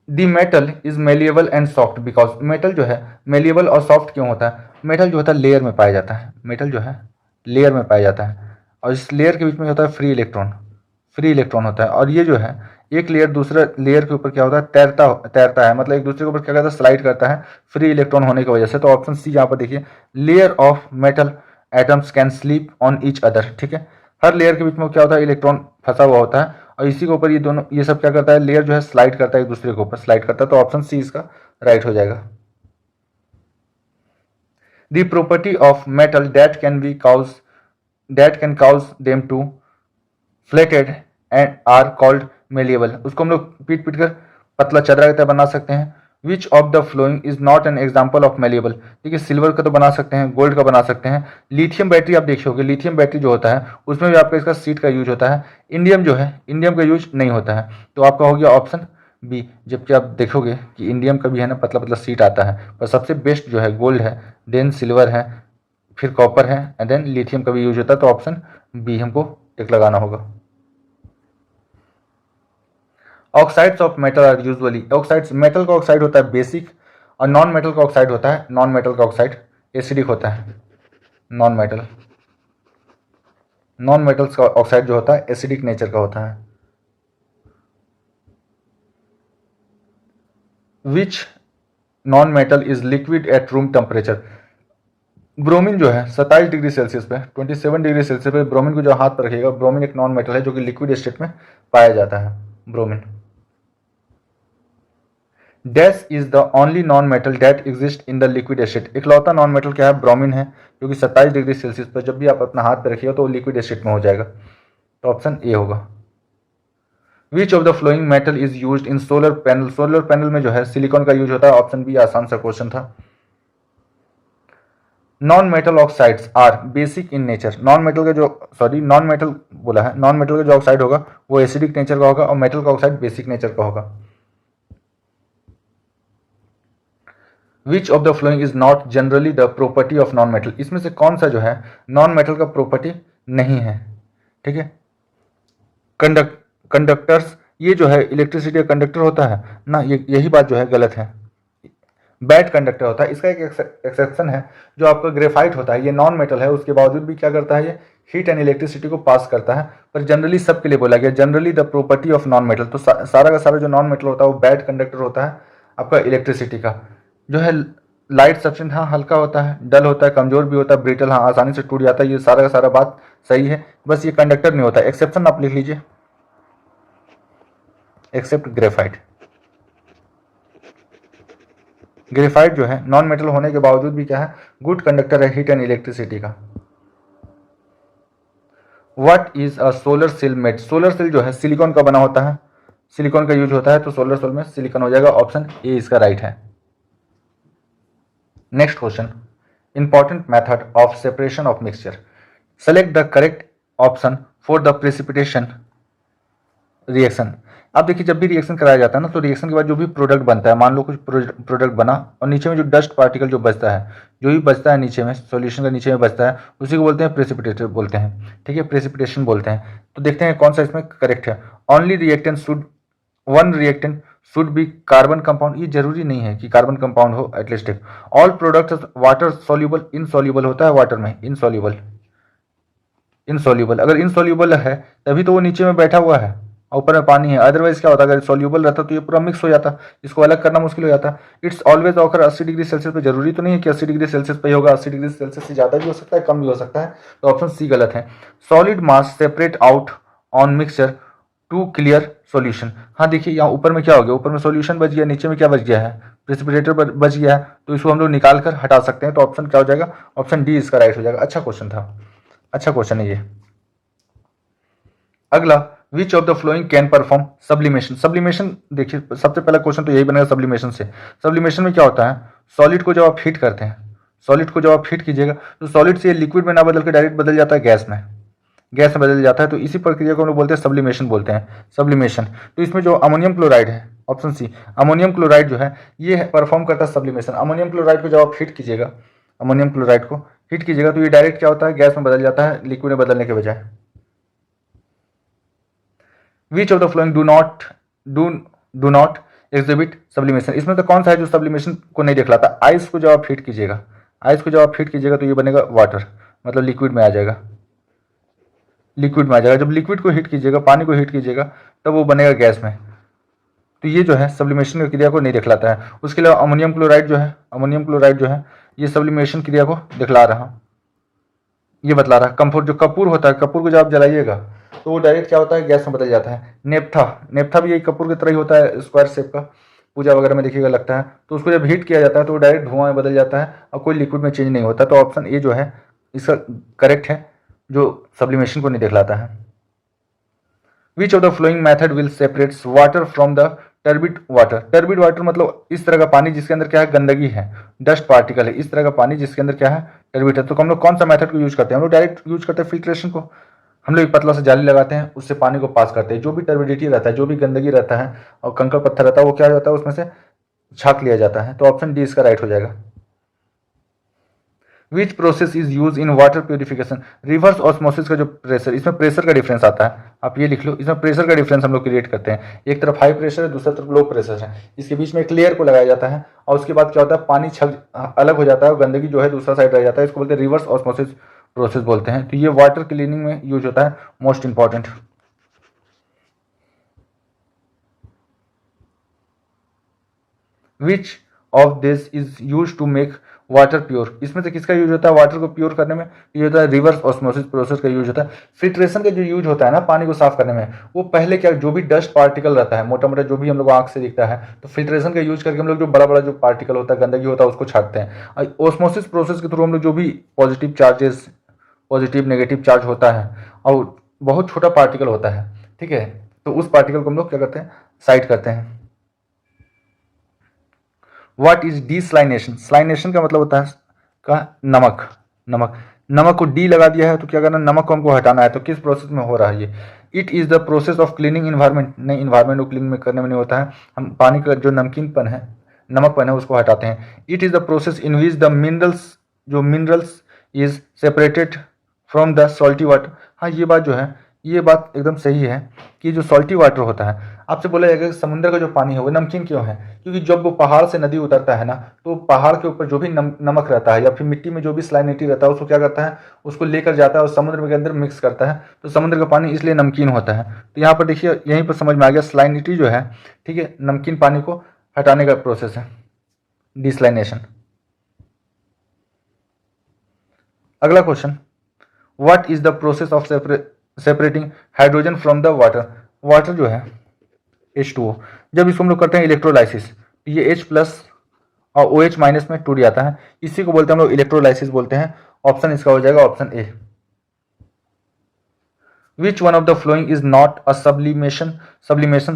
The metal is malleable and soft because, metal जो है मेलिएबल और सॉफ्ट क्यों होता है? मेटल जो होता है लेयर में पाया जाता है, मेटल जो है लेयर में पाया जाता है, और इस लेयर के बीच में होता है फ्री इलेक्ट्रॉन होता है, और ये जो है एक लेयर दूसरे लेयर के ऊपर क्या होता है? तैरता है, मतलब एक दूसरे के ऊपर क्या करता है? स्लाइड करता है, फ्री इलेक्ट्रॉन होने की वजह से। तो ऑप्शन सी यहाँ पर देखिए, layer of metal atoms can sleep on each other. ठीक है, हर लेयर के बीच में क्या होता है? इलेक्ट्रॉन फंसा हुआ होता है, और इसी के ऊपर ये सब क्या करता है? लेयर जो है स्लाइड करता है, एक दूसरे के ऊपर स्लाइड करता है, तो ऑप्शन सी इसका राइट हो जाएगा। The property of metal that can cause them to flatted and are called malleable, उसको हम लोग पीट कर पतला चदरा की तरह बना सकते हैं। Which of the following is not an example of malleable? देखिए, सिल्वर का तो बना सकते हैं, गोल्ड का बना सकते हैं, लिथियम बैटरी आप देखिए होगी, लिथियम बैटरी जो होता है उसमें भी आपका इसका सीट का यूज होता है। इंडियम जो है, इंडियम का यूज नहीं होता है, तो आपका हो गया ऑप्शन बी। जबकि आप देखोगे कि इंडियम का भी है ना पतला पतला सीट आता है, पर सबसे बेस्ट जो है गोल्ड है, देन सिल्वर है, फिर कॉपर है, एंड देन लिथियम का भी यूज होता है, तो ऑप्शन बी हमको टिक लगाना होगा। Oxides of metal are usually, oxides metal का ऑक्साइड होता है बेसिक, और नॉन मेटल का ऑक्साइड होता है, नॉन मेटल का ऑक्साइड एसिडिक होता है। नॉन मेटल्स का ऑक्साइड जो होता है एसिडिक नेचर का होता है। Which non metal is liquid at room temperature? Bromine जो है 27 डिग्री सेल्सियस पे, 27 डिग्री सेल्सियस पे ब्रोमीन को जो हाथ पर रखेगा, ब्रोमीन एक नॉन मेटल है जो कि लिक्विड स्टेट में पाया जाता है, bromine. Dash is the only non metal that exist in the liquid state, इकलौता नॉन मेटल क्या है? ब्रोमीन है, जो कि 27 डिग्री सेल्सियस पर जब भी आप अपना हाथ पे रखिएगा तो वो लिक्विड स्टेट में हो जाएगा, तो ऑप्शन ए होगा। Which of the flowing metal is used in solar panel? Solar panel में जो है सिलिकॉन का यूज होता है, ऑप्शन बी आसान सा क्वेश्चन था। Non metal oxides are basic in nature, non metal का जो ऑक्साइड होगा वो एसिडिक नेचर का होगा, और मेटल का ऑक्साइड बेसिक नेचर का होगा। Which of the following is not generally the property of non metal? इसमें से कौन सा जो है नॉन मेटल का प्रॉपर्टी नहीं है? ठीक है, कंडक्टर्स, ये जो है इलेक्ट्रिसिटी का कंडक्टर होता है ना, यही बात जो है गलत है, बैड कंडक्टर होता है। इसका एक एक्सेप्शन है, जो आपका ग्रेफाइट होता है, ये नॉन मेटल है, उसके बावजूद भी क्या करता है? ये हीट एंड इलेक्ट्रिसिटी को पास करता है, पर जनरली सबके लिए बोला गया generally the property of non metal, तो सारा का सारा जो नॉन मेटल होता है वो बैड कंडक्टर होता है आपका इलेक्ट्रिसिटी का। जो है लाइट सब्सटेंस, हाँ हल्का होता है, डल होता है, कमजोर भी होता है, ब्रिटल, हाँ आसानी से टूट जाता है, ये सारा का सारा बात सही है, बस ये कंडक्टर नहीं होता। एक्सेप्शन आप लिख लीजिए, एक्सेप्ट ग्रेफाइट। ग्रेफाइट जो है नॉन मेटल होने के बावजूद भी क्या है? गुड कंडक्टर है हीट एंड इलेक्ट्रिसिटी का। What is a solar cell made? Solar cell जो है सिलिकॉन का बना होता है, सिलिकॉन का यूज होता है, तो सोलर सेल में सिलिकॉन हो जाएगा, ऑप्शन ए इसका राइट है। Next question, important method of separation of mixture, select the correct option for the precipitation reaction. अब देखिए, जब भी रिएक्शन कराया जाता है ना, तो रिएक्शन के बाद जो भी प्रोडक्ट बनता है, मान लो कुछ प्रोडक्ट बना, और नीचे में जो डस्ट पार्टिकल जो बचता है, जो भी बचता है नीचे में, सॉल्यूशन का नीचे में बचता है, उसी को बोलते हैं प्रेसिपिटेटर बोलते हैं। ठीक है, प्रेसिपिटेशन बोलते हैं। तो देखते हैं कौन सा इसमें करेक्ट है। Only one reactant should be carbon compound, ये जरूरी नहीं है कि कार्बन कंपाउंड हो, at least all products water soluble, insoluble होता है वाटर में, इनसोल्यूबल। इनसॉल्यूबल, अगर इनसॉल्यूबल है तभी तो वो नीचे में बैठा हुआ है और ऊपर में पानी है, अदरवाइज क्या होता, अगर सॉल्यूबल रहता तो ये पूरा मिक्स हो जाता, इसको अलग करना मुश्किल हो जाता। It's always occur 80 degree Celsius पे, जरूरी तो नहीं है कि 80 डिग्री सेल्सियस पे ही होगा, 80 डिग्री सेल्सियस से ज़्यादा भी हो सकता है, कम भी हो सकता है, तो ऑप्शन सी गलत है। Solid mass separate out on mixture to clear solution. हाँ देखिए यहाँ ऊपर में क्या हो गया, ऊपर में सॉल्यूशन बच गया, नीचे में क्या बच गया है, प्रेसिपिटेटर बच गया है, तो इसको हम लोग निकाल कर हटा सकते हैं, तो ऑप्शन क्या हो जाएगा, ऑप्शन डी इसका राइट हो जाएगा। अच्छा क्वेश्चन था, अच्छा क्वेश्चन है ये। अगला, विच of the flowing can perform sublimation. Sublimation देखिए सबसे पहला क्वेश्चन तो यही बनेगा सब्लिमेशन से। सब्लिमेशन में क्या होता है, सॉलिड को जब आप हीट करते हैं, सॉलिड को जब आप हीट कीजिएगा तो सॉलिड से लिक्विड में ना बदल के डायरेक्ट बदल जाता है गैस में, गैस में बदल जाता है, तो इसी प्रक्रिया को हम लोग बोलते हैं सब्लिमेशन बोलते हैं, सब्लिमेशन। तो इसमें जो अमोनियम क्लोराइड है, ऑप्शन सी अमोनियम क्लोराइड जो है ये परफॉर्म करता है सब्लिमेशन। अमोनियम क्लोराइड को जब आप हीट कीजिएगा, अमोनियम क्लोराइड को हीट कीजिएगा तो ये डायरेक्ट क्या होता है, गैस में बदल जाता है लिक्विड में बदलने के बजाय। विच of the flowing do not exhibit sublimation. इसमें तो कौन सा है जो सब्लिमेशन को नहीं दिखलाता। आइस को जब आप हीट कीजिएगा, आइस को जब आप हीट कीजिएगा तो ये बनेगा वाटर, मतलब लिक्विड में आ जाएगा, लिक्विड में आ जाएगा। जब लिक्विड को हीट कीजिएगा, पानी को हीट कीजिएगा तब वो बनेगा गैस में, तो ये जो है सब्लिमेशन की क्रिया को नहीं दिखलाता है। उसके अलावा अमोनियम क्लोराइड जो है, अमोनियम क्लोराइड जो है ये सब्लिमेशन क्रिया को दिखला रहा, ये बतला रहा। कम्फोर जो कपूर होता है, कपूर को जब आप जलाइएगा तो वो डायरेक्ट क्या होता है, गैस में बदल जाता है। नेप्था, नेप्था भी यही कपूर की तरह ही होता है, स्क्वायर शेप का, पूजा वगैरह में देखिएगा लगता है, तो उसको जब हीट किया जाता है तो वो डायरेक्ट धुआं में बदल जाता है और कोई लिक्विड में चेंज नहीं होता। तो ऑप्शन ए जो है इसका करेक्ट है, जो सब्लिमेशन को नहीं दिखलाता है। Which of the flowing method will separates water from the turbid water. Turbid water मतलब इस तरह का पानी जिसके अंदर क्या है, गंदगी है, डस्ट पार्टिकल है, इस तरह का पानी जिसके अंदर क्या है, टर्बिड है। तो हम लोग कौन सा मेथड को यूज करते हैं, हम लोग डायरेक्ट यूज करते हैं फिल्ट्रेशन को। हम लोग एक पतला सा जाली लगाते हैं, उससे पानी को पास करते हैं, जो भी टर्बिडिटी रहता है, जो भी गंदगी रहता है और कंकड़ पत्थर रहता है वो क्या होता है, उसमें से छाक लिया जाता है। तो ऑप्शन डी इसका राइट हो जाएगा। Which process is use in water purification. Reverse osmosis का जो प्रेशर, इसमें प्रेशर का डिफरेंस आता है, आप ये लिख लो, इसमें प्रेशर का डिफरेंस हम लोग क्रिएट करते हैं। एक तरफ हाई प्रेशर है, दूसरी तरफ लो प्रेशर है, इसके बीच में एक लेयर को लगाया जाता है और उसके बाद क्या होता है, पानी छक अलग हो जाता है और गंदगी जो है दूसरा साइड रह जाता है, इसको बोलते हैं रिवर्स ऑस्मोसिस प्रोसेस बोलते हैं। तो ये वाटर क्लीनिंग में यूज होता है, most important. Which of this is use to make water pure. इसमें से किसका यूज होता है वाटर को प्योर करने में, ये होता है रिवर्स ऑस्मोसिस प्रोसेस का यूज होता है। फिल्ट्रेशन का जो यूज होता है ना पानी को साफ करने में, वो पहले क्या, जो भी डस्ट पार्टिकल रहता है मोटा मोटा जो भी हम लोग आंख से दिखता है, तो फिल्ट्रेशन का यूज करके हम लोग जो बड़ा बड़ा जो पार्टिकल होता है, गंदगी होता है, उसको छाटते हैं। ऑस्मोसिस प्रोसेस के थ्रू हम लोग जो भी positive charges, positive negative charge होता है और बहुत छोटा पार्टिकल होता है, ठीक है, तो उस पार्टिकल को हम लोग क्या करते हैं, साइड करते हैं। What is डीसलाइनेशन। स्लाइनेशन का मतलब होता है का नमक, नमक, नमक को डी लगा दिया है तो क्या करना, नमक को हमको हटाना है। तो किस प्रोसेस में हो रहा है ये, it is the process of cleaning environment. नहीं, इन्वायरमेंट को क्लीन में करने में नहीं होता है, हम पानी का जो नमकीनपन है, नमकपन है, उसको हटाते हैं। It is the process in which the minerals, जो minerals is separated from the salty water. हाँ ये बात जो है, ये बात एकदम सही है कि जो सॉल्टी वाटर होता है, आपसे बोला जाएगा कि समुद्र का जो पानी है वो नमकीन क्यों है, क्योंकि जब वो पहाड़ से नदी उतरता है ना, तो पहाड़ के ऊपर जो भी नमक रहता है या फिर मिट्टी में जो भी सलाइनिटी रहता है उसको क्या करता है, उसको लेकर जाता है और समुद्र के अंदर मिक्स करता है, तो समुद्र का पानी इसलिए नमकीन होता है। तो यहाँ पर देखिए, यहीं पर समझ में आ गया, सलाइनिटी जो है, ठीक है, नमकीन पानी को हटाने का प्रोसेस है, डिसलाइनेशन। अगला question, what is the process of separating hydrogen from the water. Water जो है H2O, जब इसको हम लोग करते हैं इलेक्ट्रोलाइसिस, तो ये H प्लस और OH माइनस में टूट जाता है, इसी को बोलते हैं हम लोग इलेक्ट्रोलाइसिस बोलते हैं। ऑप्शन इसका हो जाएगा option A. Which one of the following is not a sublimation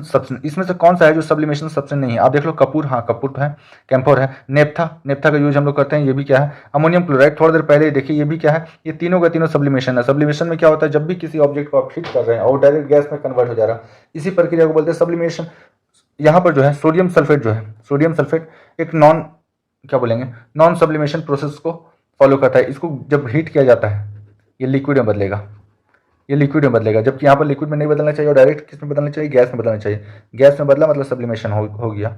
substance. इसमें से कौन सा है जो सब्लिमेशन सब्सटेंस नहीं है। आप देख लो, कपूर, हाँ कपूर है, कैम्फोर है, नेप्था, नेप्था का यूज हम लोग करते हैं, ये भी क्या है, अमोनियम क्लोराइड, थोड़ी देर पहले देखिए ये भी क्या है, ये तीनों का तीनों सब्लिमेशन है। सब्लिमेशन में क्या होता है, जब भी किसी ऑब्जेक्ट को आप हीट कर रहे हैं और डायरेक्ट गैस में कन्वर्ट हो जा रहा है, इसी प्रक्रिया को बोलते हैं सब्लिमेशन। यहाँ पर जो है सोडियम सल्फेट, जो है सोडियम सल्फेट एक नॉन, क्या बोलेंगे, नॉन सब्लिमेशन प्रोसेस को फॉलो करता है। इसको जब हीट किया जाता है ये लिक्विड में बदलेगा, ये लिक्विड में बदलेगा, जबकि यहाँ पर लिक्विड में नहीं बदलना चाहिए और डायरेक्ट किस में बदलना चाहिए, गैस में बदलना चाहिए। गैस में बदला मतलब सब्लिमेशन हो गया।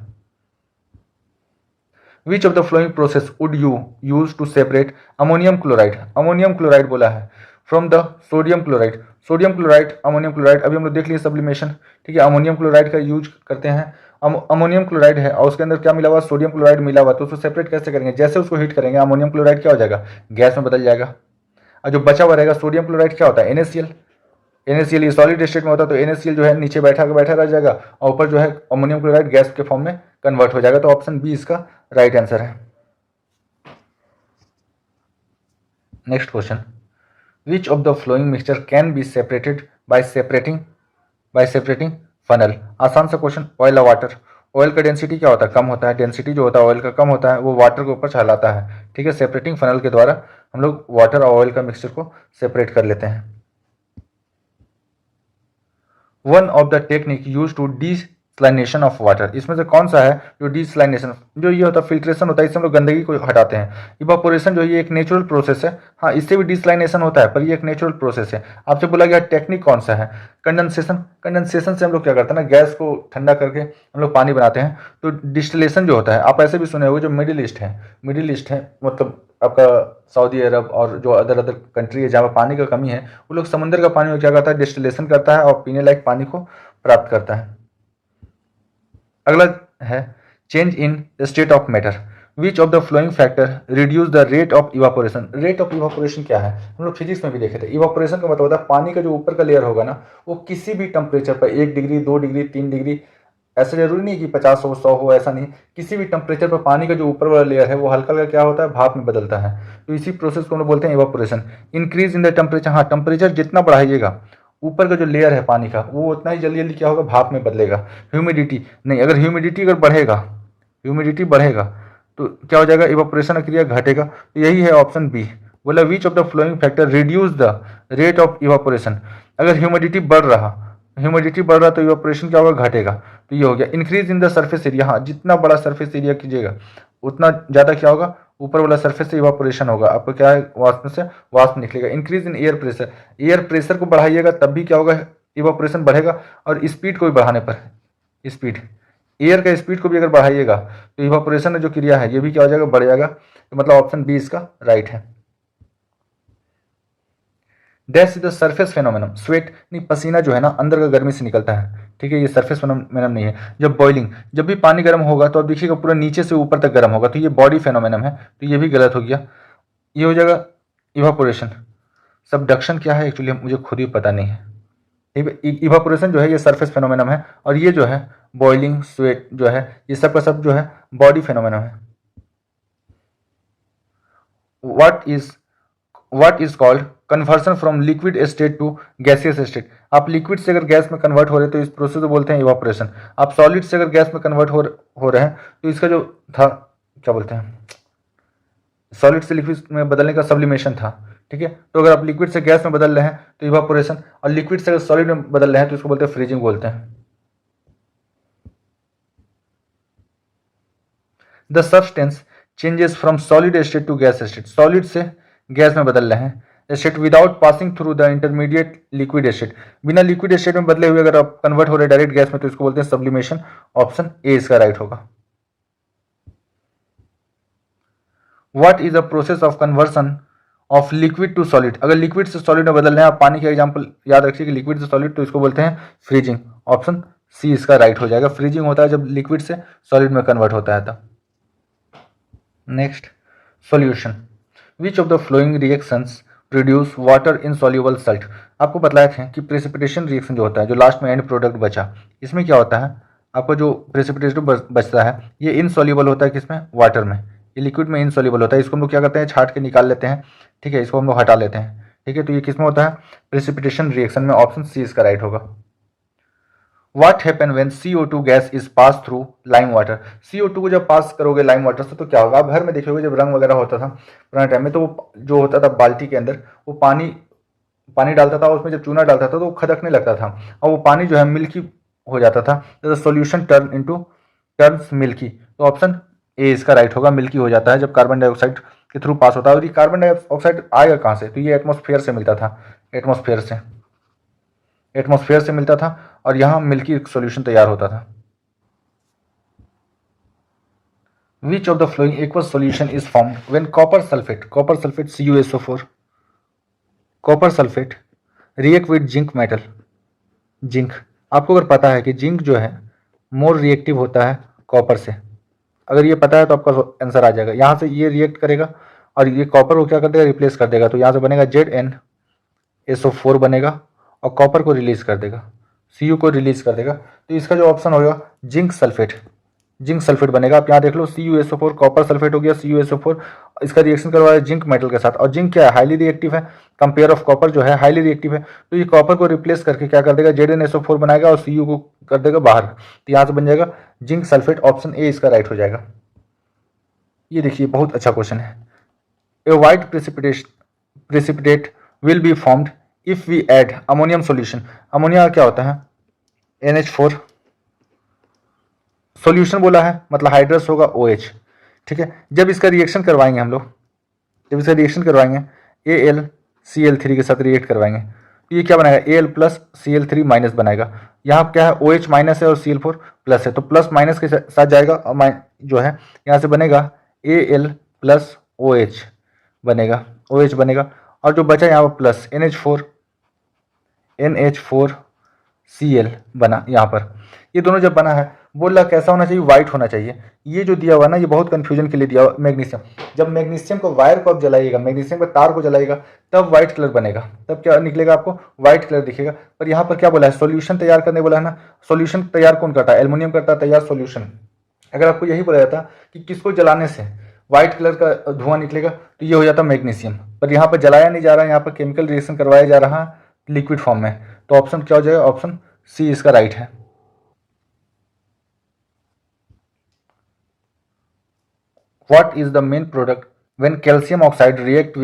Which of the following process would you use to separate ammonium chloride. Ammonium chloride बोला है, from the sodium chloride. Sodium chloride, ammonium chloride, अभी हम लोग देख लिए सब्लिमेशन, ठीक है। अमोनियम क्लोराइड का यूज करते हैं। अमोनियम क्लोराइड है और उसके अंदर क्या मिला हुआ, सोडियम क्लोराइड मिला हुआ, तो उसको सेपरेट कैसे करेंगे, जैसे उसको हीट करेंगे अमोनियम क्लोराइड क्या हो जाएगा, गैस में बदल जाएगा। और जो बचा हुआ रहेगा सोडियम क्लोराइड क्या होता है, NaCl। NaCl ये सॉलिड स्टेट में होता है, तो NaCl जो है नीचे बैठा रह जाएगा और ऊपर जो है अमोनियम क्लोराइड गैस के फॉर्म में कन्वर्ट हो जाएगा। तो ऑप्शन बी इसका राइट आंसर है। Next question, which of the flowing mixture can be separated by separating funnel. आसान सा क्वेश्चन, ऑयल और वाटर। ऑयल का डेंसिटी क्या होता है, कम होता है, डेंसिटी जो होता है ऑयल का कम होता है, वो वाटर के ऊपर चलाता है, ठीक है। सेपरेटिंग फनल के द्वारा हम लोग वाटर और ऑयल का मिक्सचर को सेपरेट कर लेते हैं। One of the technique use to desalination of water, इसमें से कौन सा है जो डिसलाइनेशन, जो ये होता है फिल्ट्रेशन होता है, इससे हम लोग गंदगी को हटाते हैं। इवापोरेशन जो ये एक नेचुरल प्रोसेस है, हाँ इससे भी डिसलाइनेशन होता है पर ये एक नेचुरल प्रोसेस है। आपसे बोला गया टेक्निक कौन सा है, कंडेंसेशन। कंडेंसेशन से हम लोग क्या करते हैं ना, गैस को ठंडा करके हम लोग पानी बनाते हैं। तो डिस्टिलेशन जो होता है, आप ऐसे भी सुने होंगे, जो मिडिल ईस्ट है मतलब आपका सऊदी अरब और जो अदर कंट्री है जहाँ पर पानी का कमी है, वो लोग समुद्र का पानी क्या करता है, डिस्टिलेशन करता है और पीने लायक पानी को प्राप्त करता है। अगला है change in state of matter. Which of the flowing factor reduce the rate of evaporation. Rate of evaporation क्या है, हम लोग फिजिक्स में भी देखे थे। इवापोरेशन का मतलब होता है पानी का जो ऊपर का लेयर होगा ना, वो किसी भी टेम्परेचर पर 1 डिग्री 2 डिग्री 3 डिग्री, ऐसा जरूरी नहीं कि 50 हो 100 हो, ऐसा नहीं, किसी भी टेम्परेचर पर पानी का जो ऊपर वाला लेयर है वो हल्का हल्का क्या होता है, भाप में बदलता है। तो इसी प्रोसेस को हम लोग बोलते हैं evaporation. Increase in the temperature, हाँ टेम्परेचर जितना बढ़ाइएगा ऊपर का जो लेयर है पानी का, वो उतना ही जल्दी जल्दी क्या होगा, भाप में बदलेगा। ह्यूमिडिटी नहीं, अगर ह्यूमिडिटी अगर बढ़ेगा तो क्या हो जाएगा, इवापोरेशन क्रिया घटेगा। तो यही है ऑप्शन बी, बोला विच of the flowing factor reduce the rate of evaporation. अगर ह्यूमिडिटी बढ़ रहा तो इवापोरेशन क्या होगा, घटेगा। तो ये हो गया। Increase in the surface area, हाँ जितना बड़ा सरफेस एरिया कीजिएगा उतना ज़्यादा क्या होगा, ऊपर वाला सरफेस से इवापोरेशन होगा, आपको क्या है वाष्प में से वाष्प निकलेगा। Increase in air pressure, air pressure को बढ़ाइएगा तब भी क्या होगा, इवापोरेशन बढ़ेगा। और स्पीड को भी बढ़ाने पर, स्पीड एयर का स्पीड को भी अगर बढ़ाइएगा तो इवापोरेशन जो क्रिया है ये भी क्या हो जाएगा, बढ़ जाएगा। तो मतलब ऑप्शन बी इसका राइट है। Dash is the surface phenomenon. Sweat नहीं, पसीना जो है ना अंदर का गर्मी से निकलता है, ठीक है, ये सरफेस फेनोमेनम नहीं है। जब बॉइलिंग, जब भी पानी गर्म होगा तो आप देखिएगा पूरा नीचे से ऊपर तक गर्म होगा, तो ये बॉडी फेनोमेनम है, तो ये भी गलत हो गया। ये हो जाएगा इवापोरेशन। सबडक्शन क्या है एक्चुअली मुझे खुद ही पता नहीं है। इवापोरेशन जो है ये सरफेस फेनोमेनम है, और ये जो है बॉइलिंग स्वेट जो है ये सब का सब जो है बॉडी फेनोमेनम है। What is called conversion from liquid state to gaseous state. आप लिक्विड से अगर गैस में कन्वर्ट हो रहे हैं तो इस प्रोसेस को बोलते हैं इवापोरेशन। आप सॉलिड से अगर गैस में कन्वर्ट हो रहे हैं तो इसका जो था क्या बोलते हैं, सॉलिड से लिक्विड में बदलने का सब्लिमेशन था, ठीक है। तो अगर आप लिक्विड से गैस में बदल रहे हैं तो इवापोरेशन, और लिक्विड से अगर सॉलिड में बदल रहे हैं तो इसको बोलते हैं फ्रीजिंग बोलते हैं। The substance changes from solid state to gas state. Solid से गैस में बदल रहे हैं state without passing through the intermediate liquid state. बिना लिक्विड स्टेट में बदले हुए अगर आप कन्वर्ट हो रहे डायरेक्ट गैस में तो इसको बोलते हैं सब्लिमेशन। ऑप्शन ए इसका राइट होगा। What is the process of conversion of liquid to solid. अगर लिक्विड से सॉलिड में बदल रहे हैं, आप पानी का एग्जांपल याद रखिए कि लिक्विड से सॉलिड, तो इसको बोलते हैं फ्रीजिंग। ऑप्शन सी इसका राइट हो जाएगा। फ्रीजिंग होता है जब लिक्विड से सॉलिड में कन्वर्ट होता है तब। Next, solution. Which of the flowing reactions produce water insoluble Salt. आपको बतलाए थे कि प्रेसिपिटेशन रिएक्शन जो होता है, जो लास्ट में एंड प्रोडक्ट बचा, इसमें क्या होता है, आपका जो प्रेसिपिटेशन बचता है ये इनसॉल्युबल होता है किसमें, वाटर में। ये लिक्विड में इनसॉल्युबल होता है, इसको हम लोग क्या करते हैं, छाट के निकाल लेते हैं, ठीक है, इसको हम लोग हटा लेते हैं, ठीक है। तो ये किसमें होता है, प्रेसिपिटेशन रिएक्शन में। ऑप्शन सी इसका राइट होगा। What happen when CO2 gas is pass through lime water. CO2 को जब पास करोगे लाइम वाटर से तो क्या होगा, आप घर में देखोगे जब रंग वगैरह होता था पुराने टाइम में, तो वो जो होता था बाल्टी के अंदर वो पानी डालता था, उसमें जब चूना डालता था तो वो खदकने लगता था और वो पानी जो है मिल्की हो जाता था। The solution turns milky. तो ऑप्शन ए इसका राइट होगा, मिल्की हो जाता है जब कार्बन डाइऑक्साइड के थ्रू पास होता है। और ये कार्बन डाइऑक्साइड आएगा कहाँ से, तो ये एटमॉस्फेयर से मिलता था, एटमॉस्फेयर से मिलता था और यहाँ मिल्की सॉल्यूशन तैयार होता था। विच of the flowing aqueous solution is formed when copper sulphate CuSO4 copper sulphate react with zinc metal. Zinc, आपको अगर पता है कि जिंक जो है मोर रिएक्टिव होता है कॉपर से, अगर ये पता है तो आपका आंसर आ जाएगा। यहाँ से ये रिएक्ट करेगा और ये कॉपर को क्या कर देगा, रिप्लेस कर देगा। तो यहाँ से बनेगा ZnSO4 बनेगा और कॉपर को रिलीज कर देगा, Cu को रिलीज कर देगा। तो इसका जो ऑप्शन होगा जिंक सल्फेट, जिंक सल्फेट बनेगा। आप यहाँ देख लो CuSO4, कॉपर सल्फेट हो गया CuSO4, इसका रिएक्शन करवाया जिंक मेटल के साथ। और जिंक क्या है, हाईली रिएक्टिव है, कंपेयर ऑफ कॉपर जो है हाईली रिएक्टिव है। तो ये कॉपर को रिप्लेस करके क्या कर देगा, ZnSO4 बनाएगा और Cu को कर देगा बाहर। तो यहाँ से बन जाएगा जिंक सल्फेट। ऑप्शन ए इसका राइट हो जाएगा। ये देखिए बहुत अच्छा क्वेश्चन है। A white precipitate will be formed if we add ammonium solution. Ammonia क्या होता है, NH4 सॉल्यूशन बोला है, मतलब हाइड्रस होगा OH, ठीक है। जब इसका रिएक्शन करवाएंगे हम लोग, जब इसका रिएक्शन करवाएंगे AlCl3 के साथ रिएक्ट करवाएंगे तो ये क्या बनाएगा, Al+Cl3- बनाएगा। यहाँ क्या है, OH माइनस है और Cl4 प्लस है, तो प्लस माइनस के साथ जाएगा और जो है यहाँ से बनेगा Al+OH बनेगा, OH बनेगा। और जो बचा यहाँ पर प्लस NH4Cl बना यहाँ पर। ये दोनों जब बना है, बोल रहा कैसा होना चाहिए, वाइट होना चाहिए। ये जो दिया हुआ ना, ये बहुत कंफ्यूजन के लिए दिया हुआ। मैग्नीशियम, जब मैग्नीशियम को वायर को आप जलाइएगा, मैग्नीशियम के तार को जलाइएगा, तब व्हाइट कलर बनेगा, तब क्या निकलेगा, आपको व्हाइट कलर दिखेगा। पर यहाँ पर क्या बोला है, सॉल्यूशन तैयार करने बोला है ना। सॉल्यूशन तैयार कौन करता है, एल्युमिनियम करता है तैयार सॉल्यूशन। अगर आपको यही बोला जाता कि किसको जलाने से व्हाइट कलर का धुआं निकलेगा, तो ये हो जाता मैग्नीशियम। पर यहाँ पर जलाया नहीं जा रहा है, यहाँ पर केमिकल रिएक्शन करवाया जा रहा है लिक्विड फॉर्म में। तो ऑप्शन क्या हो जाएगा, ऑप्शन सी इसका राइट है। What is the main product when calcium oxide react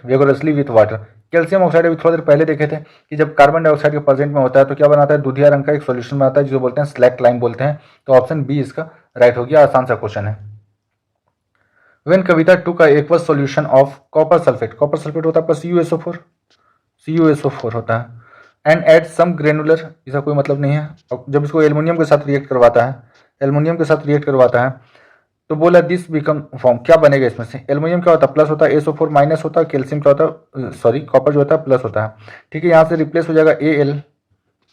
vigorously with water? Calcium oxide अभी थोड़ी देर पहले देखे थे कि जब कार्बन डाइऑक्साइड के प्रेजेंट में होता है तो क्या बनाता है, दूधिया रंग का एक सॉल्यूशन बनाता है जिसे बोलते हैं स्लैक लाइम बोलते हैं। तो ऑप्शन बी इसका राइट हो गया, आसान सा क्वेश्चन है। व्हेन कविता टू का aqueous solution of copper sulphate, copper sulphate होता है आपका CuSO4 होता है, एंड एड सम ग्रेनुलर, इसका कोई मतलब नहीं है। जब इसको एल्युमिनियम के साथ रिएक्ट करवाता है, एल्युमिनियम के साथ रिएक्ट करवाता है तो बोला दिस बिकम फॉर्म, क्या बनेगा इसमें से, एल्युमिनियम क्या होता है प्लस होता है, SO4 माइनस होता है, कैल्शियम क्या होता है, सॉरी कॉपर जो होता है प्लस होता है, ठीक है। यहाँ से रिप्लेस हो जाएगा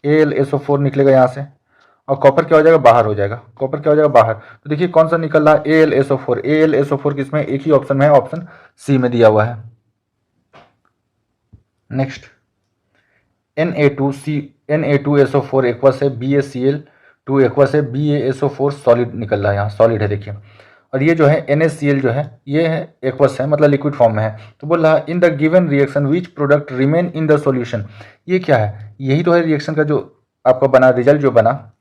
AlSO4 निकलेगा यहाँ से, और कॉपर क्या हो जाएगा, बाहर हो जाएगा, कॉपर क्या हो जाएगा बाहर। तो देखिए कौन सा निकल रहा है, AlSO4 किसमें, एक ही ऑप्शन में है, ऑप्शन सी में दिया हुआ है। नेक्स्ट Na2SO4 एक्वस है, BaCl2 एक्वस है, BaSO4 सॉलिड निकल रहा है, यहाँ सॉलिड है देखिए। और ये जो है NaCl जो है ये है एक्वस है, मतलब लिक्विड फॉर्म में है। तो बोल रहा है इन the given reaction which product remain in the solution. ये क्या है, यही तो है रिएक्शन का जो आपका बना रिजल्ट जो बना,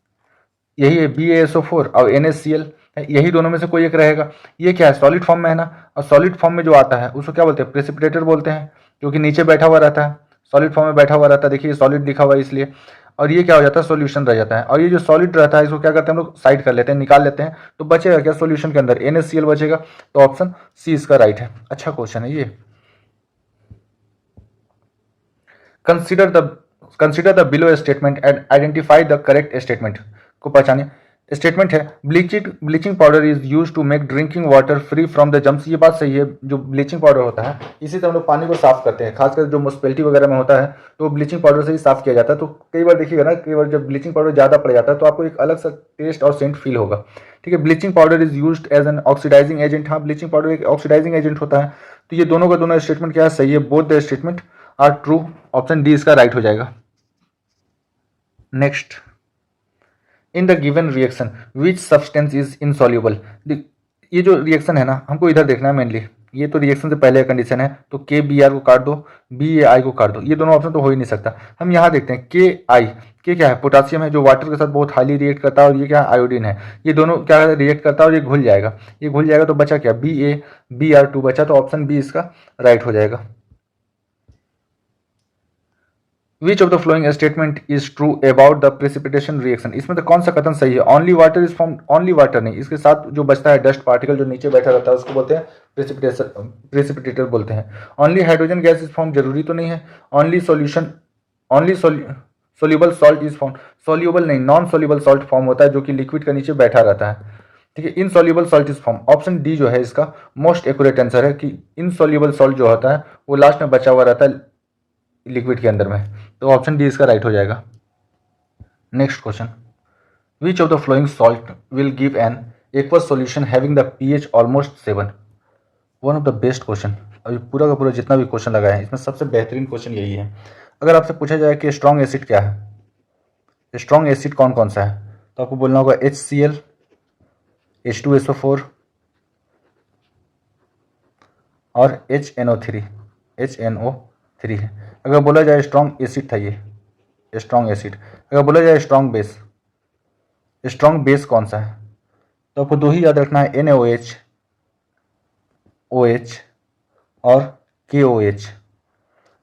यही है BaSO4 और NaCl, यही दोनों में से कोई एक रहेगा। ये क्या है, सॉलिड फॉर्म में है ना, और सॉलिड फॉर्म में जो आता है उसको क्या बोलते हैं, प्रेसिपिटेटर बोलते हैं, क्योंकि नीचे बैठा हुआ रहता है, सॉलिड फॉर्म में बैठा हुआ रहता है। देखिए सॉलिड लिखा हुआ है इसलिए। और ये क्या हो जाता है, सॉल्यूशन रह जाता है। और ये जो सॉलिड रहता है इसको क्या करते हैं हम लोग, साइड कर लेते हैं, निकाल लेते हैं। तो बचेगा क्या सॉल्यूशन के अंदर, NaCl बचेगा। तो ऑप्शन सी इसका राइट है। अच्छा क्वेश्चन है ये। Consider the below statement and identify the correct statement को पहचानिए। स्टेटमेंट है bleaching powder is use to make drinking water free from the germs. ये बात सही है, जो ब्लीचिंग पाउडर होता है इसी से हम लोग पानी को साफ करते हैं, खासकर जो म्यूनिसिपैलिटी वगैरह में होता है तो ब्लीचिंग पाउडर से ही साफ किया जाता है। तो कई बार देखिएगा ना, कई बार जब ब्लीचिंग पाउडर ज़्यादा पड़ जाता है तो आपको एक अलग सा टेस्ट और सेंट फील होगा, ठीक है। Bleaching powder is use as an oxidising agent. हाँ, ब्लीचिंग पाउडर एक ऑक्सीडाइजिंग एजेंट होता है। तो ये दोनों का दोनों स्टेटमेंट क्या है, सही है, both the statement are true. Option D इसका राइट हो जाएगा। Next, in the given reaction which substance is insoluble. ये जो रिएक्शन है ना, हमको इधर देखना है मेनली। ये तो रिएक्शन से पहले कंडीशन है, तो KBr को काट दो, BaI को काट दो। ये दोनों ऑप्शन तो हो ही नहीं सकता। हम यहाँ देखते हैं KI, के क्या है, पोटासियम है जो वाटर के साथ बहुत हाईली रिएक्ट करता है, और ये क्या है, आयोडीन है। ये दोनों क्या रिएक्ट करता है और ये घुल जाएगा, ये घुल जाएगा। तो बचा क्या, BaBr2 बचा। तो ऑप्शन बी इसका राइट हो जाएगा। Which of the following statement is true about the precipitation reaction. इसमें तो कौन सा कथन सही है, only water is form, only water नहीं, इसके साथ जो बचता है डस्ट पार्टिकल जो नीचे बैठा रहता है उसको बोलते हैं प्रेसिपिटेटर बोलते हैं। Only hydrogen gas is form, जरूरी तो नहीं है। Only solution, only soluble salt is form, soluble नहीं, नॉन सोल्यूबल सॉल्ट फॉर्म होता है जो कि लिक्विड के नीचे बैठा रहता है। ठीक है। Insoluble salt is form, option D जो है इसका मोस्ट एक्यूरेट आंसर है कि इनसॉल्युबल सॉल्ट जो होता है वो लास्ट में बचा हुआ रहता है लिक्विड के अंदर में, तो ऑप्शन डी इसका राइट हो जाएगा। Next question, which of the flowing salt will give an aqueous solution having the pH almost 7। One of the best question, अभी पूरा का पूरा जितना भी क्वेश्चन लगा है इसमें सबसे बेहतरीन क्वेश्चन यही है। अगर आपसे पूछा जाए कि स्ट्रॉन्ग एसिड क्या है, स्ट्रॉन्ग एसिड कौन कौन सा है, तो आपको बोलना होगा HCl, H2SO4 और HNO3 है। अगर बोला जाए स्ट्रॉन्ग एसिड था ये स्ट्रॉन्ग एसिड, अगर बोला जाए स्ट्रॉन्ग बेस कौन सा है, तो आपको दो ही याद रखना है, NaOH, OH और KOH।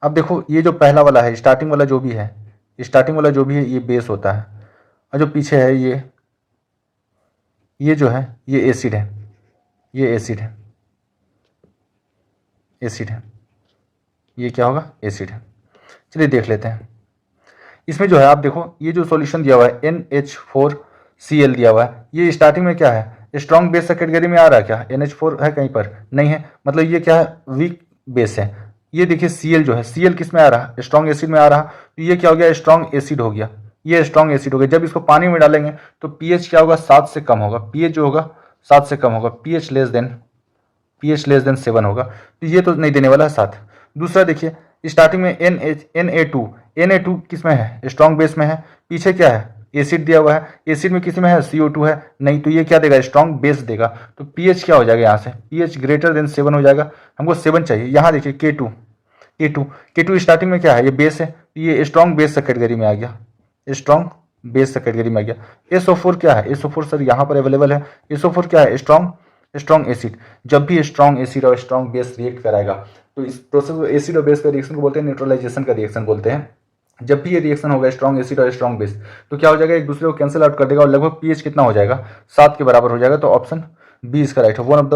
अब देखो ये जो पहला वाला है स्टार्टिंग वाला जो भी है ये बेस होता है, और जो पीछे है ये जो है ये एसिड है, ये क्या होगा, एसिड है। चलिए देख लेते हैं इसमें जो है, आप देखो ये जो सॉल्यूशन दिया हुआ है NH4Cl दिया हुआ है, ये स्टार्टिंग में क्या है, स्ट्रॉन्ग बेस कैटेगरी में आ रहा है क्या, NH4 है कहीं पर नहीं है, मतलब ये क्या है, वीक बेस है। ये देखिए Cl जो है, Cl किस में आ रहा है, स्ट्रॉन्ग एसिड में आ रहा, तो ये क्या हो गया, स्ट्रॉन्ग एसिड हो गया, ये स्ट्रॉन्ग एसिड हो गया। जब इसको पानी में डालेंगे तो pH क्या होगा, 7 से कम होगा, pH जो होगा 7 से कम होगा, pH लेस देन 7 होगा, तो ये तो नहीं देने वाला है 7। दूसरा देखिए स्टार्टिंग में Na2 किस में है, स्ट्रॉन्ग बेस में है, पीछे क्या है, एसिड दिया हुआ है, एसिड में किसी में है, CO2 है नहीं, तो ये क्या देगा, स्ट्रॉन्ग बेस देगा। तो pH क्या हो जाएगा, यहाँ से pH ग्रेटर देन 7 हो जाएगा, हमको 7 चाहिए। यहाँ देखिए K2 स्टार्टिंग में क्या है, ये बेस है, ये स्ट्रॉन्ग बेस कैटेगरी में आ गया, स्ट्रॉन्ग बेस कैटेगरी में आ गया। SO4 क्या है, SO4 सर यहाँ पर अवेलेबल है, SO4 क्या है, स्ट्रॉन्ग एसिड। जब भी स्ट्रॉन्ग एसिड और स्ट्रॉन्ग बेस रिएक्ट कराएगा तो इस प्रोसेस को एसिड और बेस का रिएक्शन को बोलते हैं न्यूट्रलाइजेशन का रिएक्शन बोलते हैं। जब भी ये रिएक्शन होगा स्ट्रॉन्ग एसिड और स्ट्रॉन्ग बेस, तो क्या हो जाएगा, एक दूसरे को कैंसिल आउट कर देगा और लगभग pH कितना हो जाएगा, 7 के बराबर हो जाएगा। तो ऑप्शन बी इसका राइट है। One of the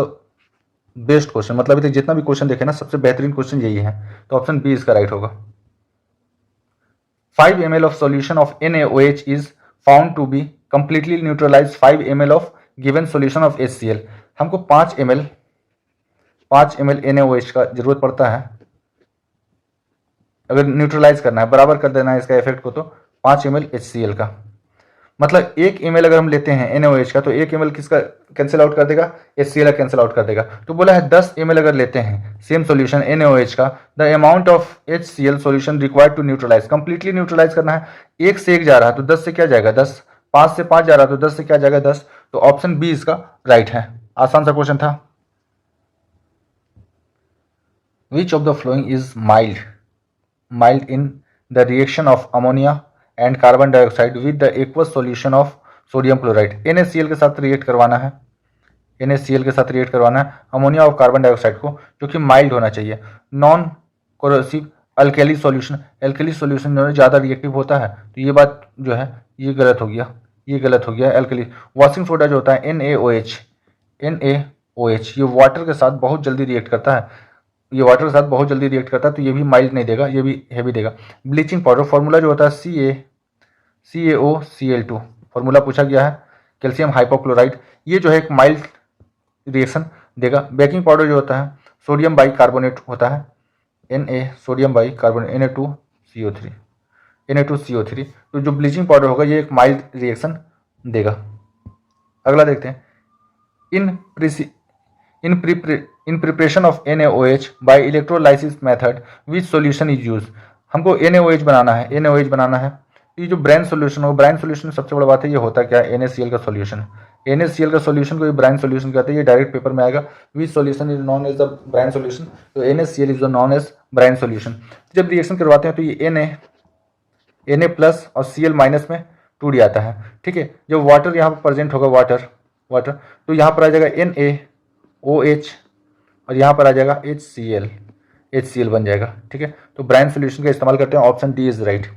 best question, मतलब अभी तक जितना भी क्वेश्चन देखे ना सबसे बेहतरीन क्वेश्चन यही है, तो ऑप्शन बी इसका राइट होगा। 5 ml of solution of NaOH is found to be completely neutralized 5 ml of given solution of HCl। हमको 5 ml NaOH का जरूरत पड़ता है, अगर न्यूट्रलाइज करना है, बराबर कर देना है इसका इफेक्ट को, तो 5 ml HCl का, मतलब 1 ml अगर हम लेते हैं NaOH का, तो 1 ml किसका कैंसिल आउट कर देगा, HCl का कैंसिल आउट कर देगा। तो बोला है 10 ml अगर लेते हैं सेम सॉल्यूशन NaOH का, the amount of HCl solution required to neutralise, completely neutralise करना है, 1 से 1 जा रहा है तो 10 से क्या जाएगा 10, 5 से 5 जा रहा है तो 10 से क्या जाएगा 10, तो ऑप्शन बी इसका राइट है। आसान सा क्वेश्चन था। विच of the following is mild in the reaction of ammonia and carbon dioxide with the aqueous solution of sodium chloride. NaCl के साथ रिएक्ट करवाना है, अमोनिया और कार्बन डाइऑक्साइड को, जो कि माइल्ड होना चाहिए। नॉन कोरोसिव अल्केली सॉल्यूशन जो है ज़्यादा रिएक्टिव होता है, तो ये बात जो है ये गलत हो गया, अल्केली। वॉशिंग सोडा जो होता है NaOH ये वाटर के साथ बहुत जल्दी रिएक्ट करता है, तो ये भी माइल्ड नहीं देगा, ये भी हेवी देगा। ब्लीचिंग पाउडर फॉर्मूला जो होता है CaOCl2 फॉर्मूला पूछा गया है, कैल्शियम हाइपोक्लोराइड, ये जो है एक माइल्ड रिएक्शन देगा। बेकिंग पाउडर जो होता है सोडियम बाइकार्बोनेट होता है, सोडियम बाइकार्बोनेट Na2CO3, तो जो ब्लीचिंग पाउडर होगा ये एक माइल्ड रिएक्शन देगा। अगला देखते हैं, in preparation of NaOH by electrolysis method which solution is use. हमको NaOH बनाना है, ये जो ब्राइन सॉल्यूशन हो, ब्राइन सॉल्यूशन सबसे बड़ा बात है, ये होता क्या है, NaCl का सॉल्यूशन को ये ब्राइन सॉल्यूशन कहते हैं, ये डायरेक्ट पेपर में आएगा। Which solution is known as the brine solution, तो NaCl is known as brine solution. जब रिएक्शन करवाते हैं तो ये Na प्लस और Cl माइनस में टूट जाता है, ठीक है। जब वाटर यहाँ पर प्रेजेंट होगा, वाटर तो यहाँ पर आ जाएगा NaOH और यहाँ पर आ जाएगा HCl बन जाएगा, ठीक है। तो ब्राइन सॉल्यूशन का इस्तेमाल करते हैं, option D is right.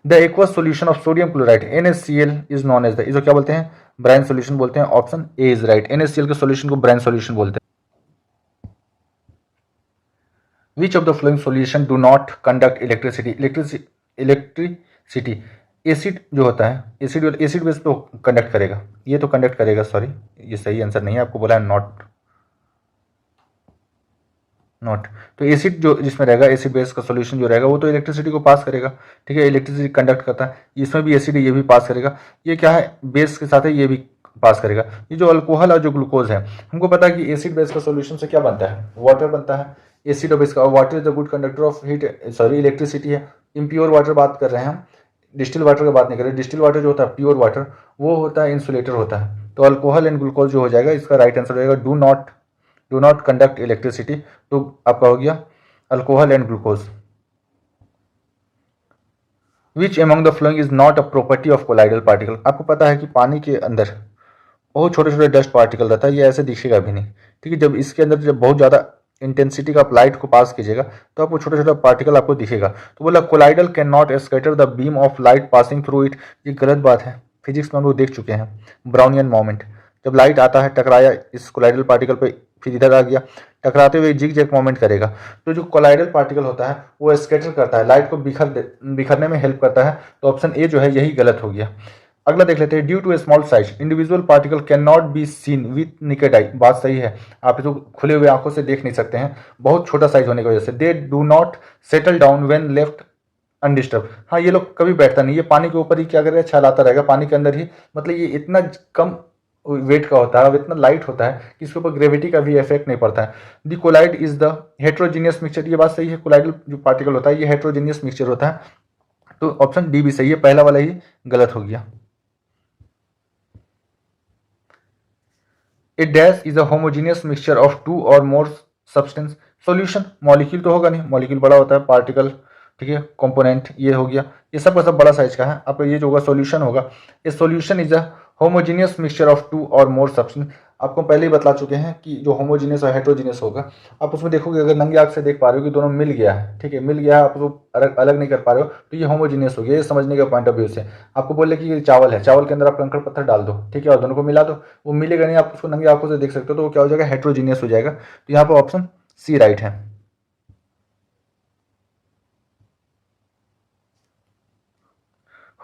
The aqueous solution of sodium chloride NaCl is known as the, इसको क्या बोलते हैं, ब्राइन सॉल्यूशन बोलते हैं, option A is right. NaCl के सॉल्यूशन को ब्राइन सॉल्यूशन बोलते हैं। Which of the following solution do not conduct electricity, acid जो होता है, एसिड बेस तो कंडक्ट करेगा, ये तो कंडक्ट करेगा, सॉरी ये सही आंसर नहीं है, आपको बोला है नॉट। तो एसिड जो जिसमें रहेगा, एसिड बेस का सॉल्यूशन जो रहेगा वो तो इलेक्ट्रिसिटी को पास करेगा, ठीक है, इलेक्ट्रिसिटी कंडक्ट करता है, इसमें भी एसिड है, ये भी पास करेगा, ये क्या है बेस के साथ है, ये भी पास करेगा। ये जो अल्कोहल और जो ग्लूकोज है, हमको पता है कि एसिड बेस का सॉल्यूशन से क्या बनता है, वाटर बनता है। एसिड और बेस का, water is the good conductor of heat, sorry electricity है। इम्प्योर वाटर बात कर रहे हैं हम, डिस्टिल वाटर की बात नहीं कर रहे। डिस्टिल वाटर जो होता है प्योर वाटर, वो होता है इंसुलेटर होता है। तो अल्कोहल एंड ग्लूकोज जो हो जाएगा, इसका राइट आंसर हो जाएगा डू नॉट कंडक्ट इलेक्ट्रिसिटी। तो आपका हो गया alcohol and glucose. Which among the following is not a property of colloidal particle. आपको पता है कि पानी के अंदर बहुत छोटे छोटे डस्ट पार्टिकल रहता है, ये ऐसे दिखेगा भी नहीं, ठीक है। जब इसके अंदर जब बहुत ज़्यादा इंटेंसिटी का आप लाइट को पास कीजिएगा तो आपको छोटा छोटा पार्टिकल आपको दिखेगा। तो बोला colloidal can not scatter the beam of light passing through it. ये गलत बात है, फिजिक्स में हम लोग देख चुके हैं ब्राउनियन मोमेंट। जब लाइट आता है, टकराया इस कोलाइडल पार्टिकल पे, फिर इधर आ गया, टकराते हुए जिग जैग मोमेंट करेगा। तो जो कोलाइडल पार्टिकल होता है वो स्कैटर करता है, लाइट को बिखरने में हेल्प करता है। तो ऑप्शन ए जो है यही गलत हो गया। अगला देख लेते हैं, due to a small size individual particle can not be seen with naked eye. बात सही है, आप इसको खुले हुए आंखों से देख नहीं सकते हैं, बहुत छोटा साइज होने की वजह से। They do not settle down when left undisturbed. हाँ, ये लोग कभी बैठता नहीं, ये पानी के ऊपर ही क्या करेगा, छलाता रहेगा पानी के अंदर ही। मतलब ये इतना कम वेट का होता है, अब इतना लाइट होता है कि इसके ऊपर ग्रेविटी का भी इफेक्ट नहीं पड़ता है। The colloid is the heterogeneous mixture. ये बात सही है, कोलाइडल जो पार्टिकल होता है ये हेट्रोजीनियस मिक्सचर होता है। तो ऑप्शन डी भी सही है, पहला वाला ही गलत हो गया। A dash is a homogeneous mixture of two or more substance. Solution, molecule तो होगा नहीं, मॉलिक्यूल बड़ा होता है, पार्टिकल, ठीक है, कंपोनेंट ये हो गया, ये सब का सब बड़ा साइज का है। आपका ये जो होगा सॉल्यूशन होगा। A solution is a homogeneous mixture of two or more substance. आपको पहले ही बता चुके हैं कि जो होमोजीनियस और हेट्रोजीनियस होगा, आप उसमें देखोगे अगर नंगे आंख से देख पा रहे हो कि दोनों मिल गया है, ठीक है, मिल गया है, आप उसको अलग अलग नहीं कर पा रहे हो, तो ये होमोजीनियस हो गया। ये समझने का पॉइंट ऑफ व्यू से आपको बोले कि ये चावल है, चावल के अंदर आप कंकड़ पत्थर डाल दो, ठीक है, और दोनों को मिला दो, वो मिलेगा नहीं, आप उसको नंगी आंखों से देख सकते हो, तो वो क्या हो जाएगा, हेट्रोजीनियस हो जाएगा। तो यहाँ पर ऑप्शन सी राइट है।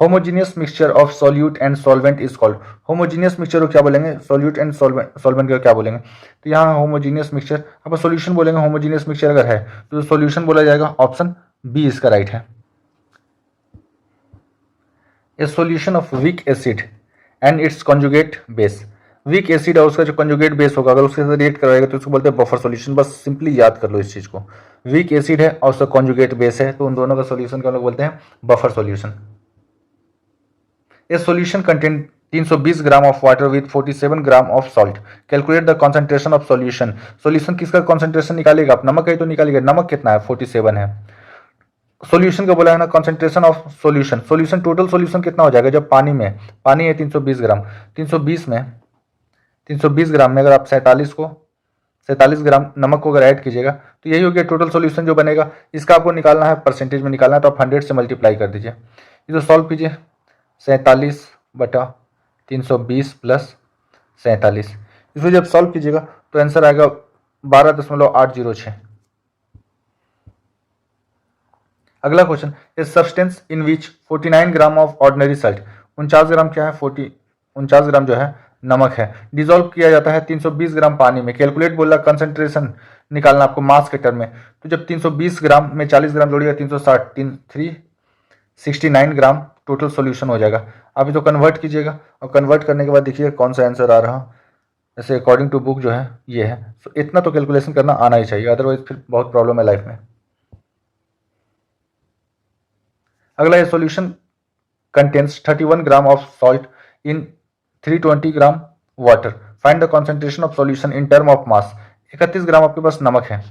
Homogeneous mixture of solute and solvent is called. Homogeneous mixture को क्या बोलेंगे, सॉल्यूट एंड सॉल्वेंट का क्या बोलेंगे। तो यहाँ होमोजीनियस मिक्सचर, अब सॉल्यूशन बोलेंगे, होमोजीनियस मिक्सचर अगर है तो सॉल्यूशन बोला जाएगा, ऑप्शन बी इसका राइट है। ए solution of weak acid and it's conjugate base. Weak acid और उसका जो कॉन्जुगेट बेस होगा, अगर उसके साथ रिएक्ट करवाएगा तो उसको बोलते हैं बफर सॉल्यूशन। बस सिंपली याद कर लो इस चीज को, वीक एसिड है और उसका कॉन्जुगेट बेस है, तो उन दोनों का सॉल्यूशन को हम लोग बोलते हैं buffer solution. A solution contains 320 gram of water with 47 gram of salt. Calculate the concentration of solution. Solution किसका कॉन्सेंट्रेशन निकालेगा आप, नमक है तो निकालेगा, नमक कितना है, 47 है। सॉल्यूशन का बोला है ना, concentration of solution, solution total solution कितना हो जाएगा, जब पानी में, पानी है 320 ग्राम, 320 ग्राम में अगर आप 47 ग्राम नमक को अगर ऐड कीजिएगा तो यही हो गया टोटल सॉल्यूशन जो बनेगा। इसका आपको निकालना है, परसेंटेज में निकालना है, तो आप 100 से मल्टीप्लाई कर दीजिए, ये तो सॉल्व कीजिए। 47/320 प्लस 47, इसको जब सॉल्व कीजिएगा तो आंसर आएगा 12.806। अगला question, a substance in which 49 gram of ordinary salt, 49 ग्राम क्या है, 49 ग्राम जो है नमक है, डिजोल्व किया जाता है 320 ग्राम पानी में। कैलकुलेट बोला कंसंट्रेशन निकालना आपको मास के टर्म में। तो जब 320 ग्राम में 40 ग्राम जोड़िएगा 360, 369 ग्राम टोटल सॉल्यूशन हो जाएगा। आप इसको कन्वर्ट कीजिएगा और कन्वर्ट करने के बाद देखिए कौन सा आंसर आ रहा। ऐसे अकॉर्डिंग टू बुक जो है ये है। तो इतना तो कैलकुलेशन करना आना ही चाहिए, अदरवाइज फिर बहुत प्रॉब्लम है लाइफ में। अगला ये solution contains 31 gram of salt in 320 gram water, find the concentration of solution in term of mass. 31 ग्राम आपके पास नमक है,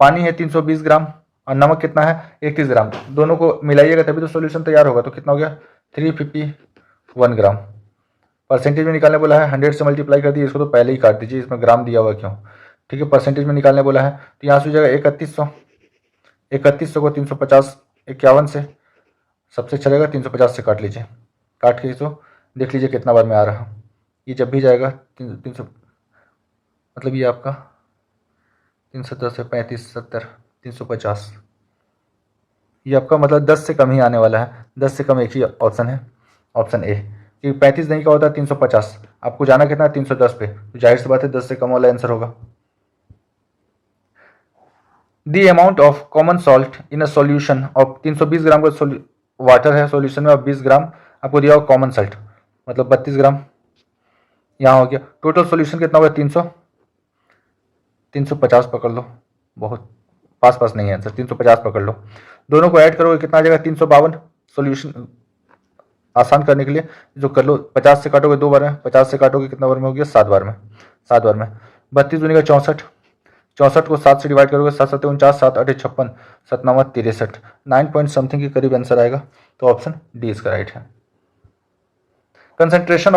पानी है 320 ग्राम और नमक कितना है 31 ग्राम, दोनों को मिलाइएगा तभी तो सॉल्यूशन तैयार होगा। तो कितना हो गया 351 ग्राम। परसेंटेज में निकालने बोला है, 100 से मल्टीप्लाई कर दिए, इसको तो पहले ही काट दीजिए, इसमें ग्राम दिया हुआ क्यों, ठीक है। परसेंटेज में निकालने बोला है तो यहाँ से हो जाएगा 3100 को 350 51 से सबसे अच्छा रहेगा 350 से काट लीजिए, काट के इसको देख लीजिए कितना बार में आ रहा। ये जब भी जाएगा 300, मतलब ये आपका 310 से 35 70 350, ये आपका मतलब 10 से कम ही आने वाला है, 10 से कम एक ही ऑप्शन है, ऑप्शन ए। कि 35 नहीं का होता है 350, आपको जाना कितना है 310 पे, तो जाहिर सी बात है 10 से कम वाला आंसर होगा। The amount of common salt in a solution of 320 ग्राम का वाटर है सॉल्यूशन में, और 20 ग्राम आपको दिया हो कॉमन सॉल्ट, मतलब 32 ग्राम यहाँ हो गया। टोटल सॉल्यूशन कितना होगा 350 पकड़ लो, बहुत पास पास नहीं है आंसर, 350 पकड़ लो। दोनों को ऐड करोगे कितना आ जाएगा 352। सॉल्यूशन आसान करने के लिए जो कर लो, 50 से काटोगे 2 बार में, 50 से काटोगे कितना बार में हो गया 7 बार में, 7 बार में। 32 दूनी का 64, 64 को 7 से डिवाइड करोगे 7 7 49, 7 8 56, 7 9 63, 9 पॉइंट समथिंग के करीब आंसर आएगा। तो ऑप्शन डी इसका राइट है। Concentration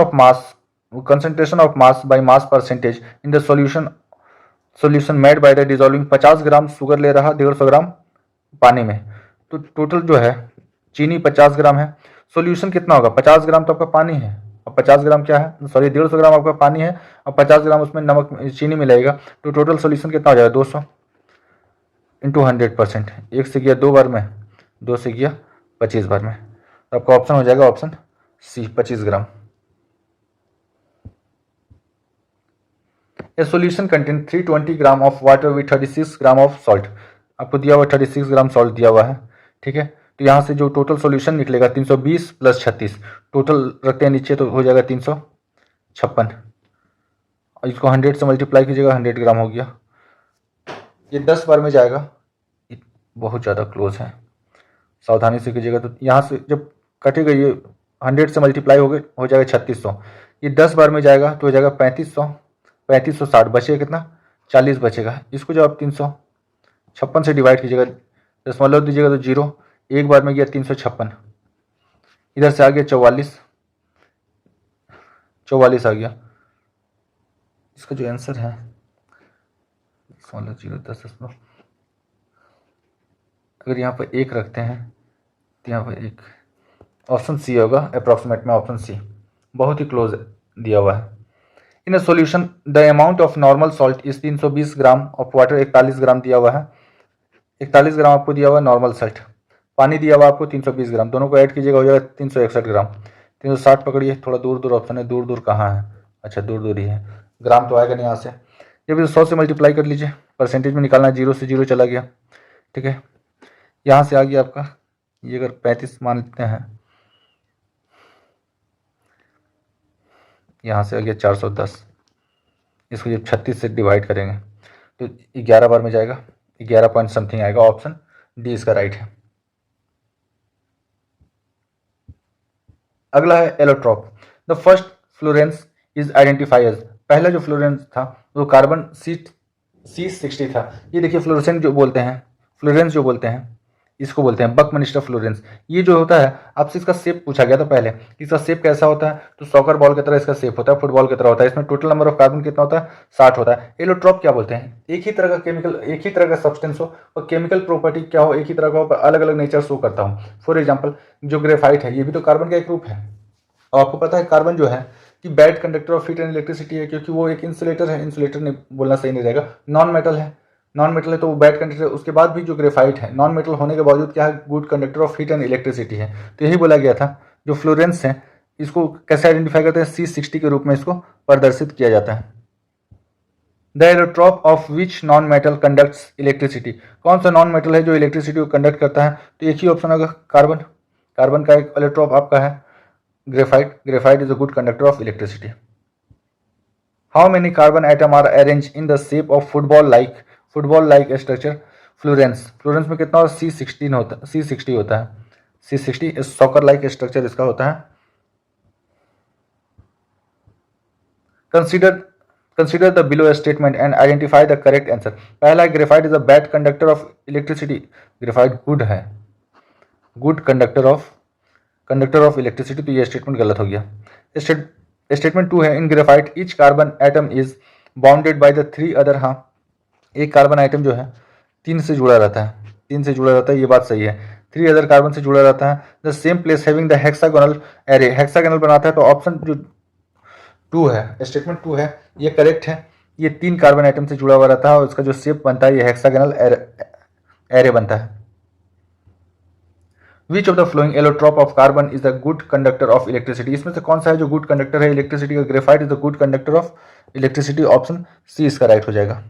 of mass by mass percentage in the solution made by the dissolving. 50 gram sugar ले रहा 150 ग्राम पानी में, तो टोटल जो है चीनी 50 ग्राम है, सॉल्यूशन कितना होगा 50 ग्राम तो आपका पानी है, और 50 ग्राम क्या है, सॉरी 150 ग्राम आपका पानी है, और 50 ग्राम उसमें नमक चीनी मिलाएगा, तो टोटल सॉल्यूशन कितना हो जाएगा 200 इंटू 100%। 1 से किया 2 बार में, 2 से किया 25 बार में, तो आपका ऑप्शन हो जाएगा option C 25 gram. A solution contain 320 gram of water with 36 gram of salt, आपको दिया हुआ 36 ग्राम सॉल्ट दिया हुआ है, ठीक है। तो यहाँ से जो टोटल सॉल्यूशन निकलेगा 320 प्लस 36, टोटल रखते हैं नीचे तो हो जाएगा 356, और इसको 100 से मल्टीप्लाई कीजिएगा 100 ग्राम हो गया। ये 10 बार में जाएगा, बहुत ज़्यादा क्लोज है, सावधानी से कीजिएगा। तो यहाँ से जब कटेगा ये 100 से मल्टीप्लाई हो जाएगा 3600, ये 10 बार में जाएगा तो हो जाएगा 3500, 3560 बचेगा कितना 40 बचेगा। इसको जब आप 356 से डिवाइड कीजिएगा, दशमलव दीजिएगा तो 0, एक बार में गया 356, इधर से आ गया 44 आ गया। इसका जो आंसर है दशमलव 0 10, अगर यहाँ पर 1 रखते हैं तो यहाँ पर 1, ऑप्शन सी होगा अप्रॉक्सीमेट में, ऑप्शन सी बहुत ही क्लोज दिया हुआ है। In a solution the amount of normal salt is 320 gram of water, 41 gram दिया हुआ है, 41 ग्राम आपको दिया हुआ है नॉर्मल सॉल्ट, पानी दिया हुआ आपको 320 ग्राम, दोनों को ऐड कीजिएगा हो जाएगा 361 ग्राम। 360 पकड़िए, थोड़ा दूर दूर ऑप्शन है, दूर दूर कहाँ है, अच्छा दूर दूर ही है, ग्राम तो आएगा नहीं यहाँ से। जब 100 से मल्टीप्लाई कर लीजिए, परसेंटेज में निकालना है, 0 से 0 चला गया, ठीक है। यहाँ से आ गया आपका, ये अगर 35 मान लेते हैं, यहाँ से आ गया 410, इसको जब 36 से डिवाइड करेंगे तो 11 बार में जाएगा, 11 पॉइंट समथिंग आएगा, ऑप्शन डी इसका राइट है। अगला है allotrope. The first fullerene is identify as, पहला जो फ्लोरेंस था वो कार्बन C60 था। ये देखिए फ्लोरेसेंट जो बोलते हैं, फ्लोरेंस जो बोलते हैं इसको बोलते हैं बकमिंस्टर फ्लोरेंस। ये जो होता है आपसे इसका शेप पूछा गया था पहले, इसका शेप कैसा होता है, तो सॉकर बॉल की तरह इसका शेप होता है, फुटबॉल की तरह होता है। इसमें टोटल नंबर ऑफ कार्बन कितना होता है 60 होता है। एलोट्रॉप क्या बोलते हैं, एक ही तरह का केमिकल, एक ही तरह का सब्सटेंस हो और केमिकल प्रॉपर्टी क्या हो एक ही तरह का हो, अलग अलग नेचर शो करता हूँ। फॉर एग्जाम्पल जो ग्रेफाइट है ये भी तो कार्बन का एक रूप है, और आपको पता है कार्बन जो है कि bad conductor of heat and electricity है, क्योंकि वो एक इंसुलेटर है, इंसुलेटर नहीं बोलना सही नहीं रहेगा, नॉन मेटल है, नॉन मेटल है तो वो बैड कंडक्टर। उसके बाद भी जो ग्रेफाइट है नॉन मेटल होने के बावजूद क्या है, good conductor of heat and electricity है। तो यही बोला गया था। जो फ्लोरेंस है इसको कैसे आइडेंटिफाई करते हैं, C60 के रूप में इसको प्रदर्शित किया जाता है। The allotrope of which non metal conducts electricity, कौन सा नॉन मेटल है जो इलेक्ट्रिसिटी को कंडक्ट करता है, तो एक ही ऑप्शन होगा कार्बन। कार्बन का एक एलोट्रॉप आपका है graphite. Graphite is a good conductor of electricity. How many carbon atom are arrange in the shape of football like structure, fullerene में कितना होता है C60 होता है, C60 होता है, C60 सॉकर लाइक स्ट्रक्चर इसका होता है। Consider the below statement and identify the correct answer. पहला graphite is a bad conductor of electricity, graphite good है, गुड कंडक्टर ऑफ इलेक्ट्रिसिटी, तो ये स्टेटमेंट गलत हो गया। स्टेटमेंट 2 है in graphite each carbon atom is bounded by the 3 other. हाँ, एक कार्बन आइटम जो है 3 से जुड़ा रहता है, 3 से जुड़ा रहता है, ये बात सही है। 3 अदर कार्बन से जुड़ा रहता है। The same place having the hexagonal array, hexagonal बनाता है, तो ऑप्शन जो 2 है, स्टेटमेंट 2 है, ये करेक्ट है। ये 3 कार्बन आइटम से जुड़ा हुआ रहता है और इसका जो शेप बनता है ये हेक्सागोनल एरे बनता है। Which of the following allotrope of carbon is the good conductor of electricity, इसमें से कौन सा है जो गुड कंडक्टर है इलेक्ट्रिसिटी का? Graphite is the good conductor of electricity, option C इसका राइट हो जाएगा।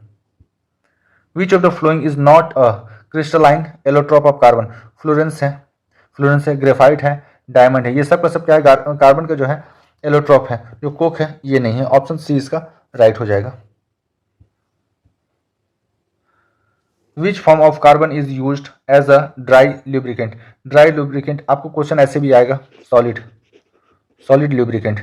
Which of the following is not a crystalline allotrope of carbon, fullerene है, ग्रेफाइट है, डायमंड है, ये सब का सब क्या है? कार्बन का जो है एलोट्रॉप है, जो कोक है ये नहीं है, ऑप्शन सी इसका राइट हो जाएगा। Which form of carbon is used as a dry lubricant, dry lubricant आपको क्वेश्चन ऐसे भी आएगा, सॉलिड लुब्रिकेंट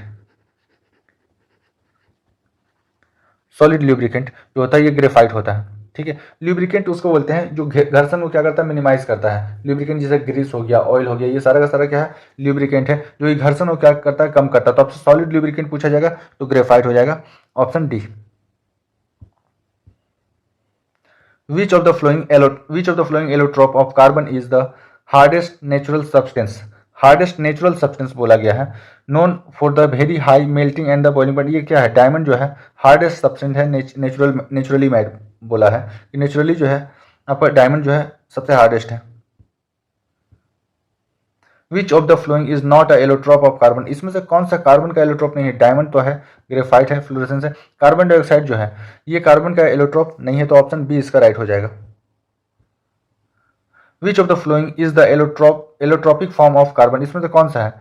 जो होता है ये ग्रेफाइट होता है, ठीक है। लुब्रिकेंट उसको बोलते हैं जो घर्षण को क्या करता है? मिनिमाइज करता है। लुब्रिकेंट जैसे ग्रीस हो गया, ऑयल हो गया, ये सारा का सारा क्या है? लुब्रिकेंट है, जो ये घर्षण को क्या करता है? कम करता है। तो आपसे सॉलिड लुब्रिकेंट पूछा जाएगा तो ग्रेफाइट हो जाएगा, option D. Which of the following allotrope of carbon is the hardest natural substance? Hardest natural substance बोला गया है, known for the very high melting and the boiling point. ये क्या है? डायमंड जो है हार्डेस्ट सब्सटेंस है, नेचुरली मेड बोला है कि नेचुरली जो है आपका डायमंड जो है सबसे हार्डेस्ट है। Which of the following is not a allotrope of carbon, इसमें से कौन सा कार्बन का एलोट्रॉप नहीं है? डायमंड तो है, ग्रेफाइट है, फ्लोरेसेंस है, कार्बन डाइऑक्साइड जो है ये कार्बन का एलोट्रॉप नहीं है, तो ऑप्शन बी इसका राइट हो जाएगा। Which of the following is the allotropic form of carbon, इसमें से कौन सा है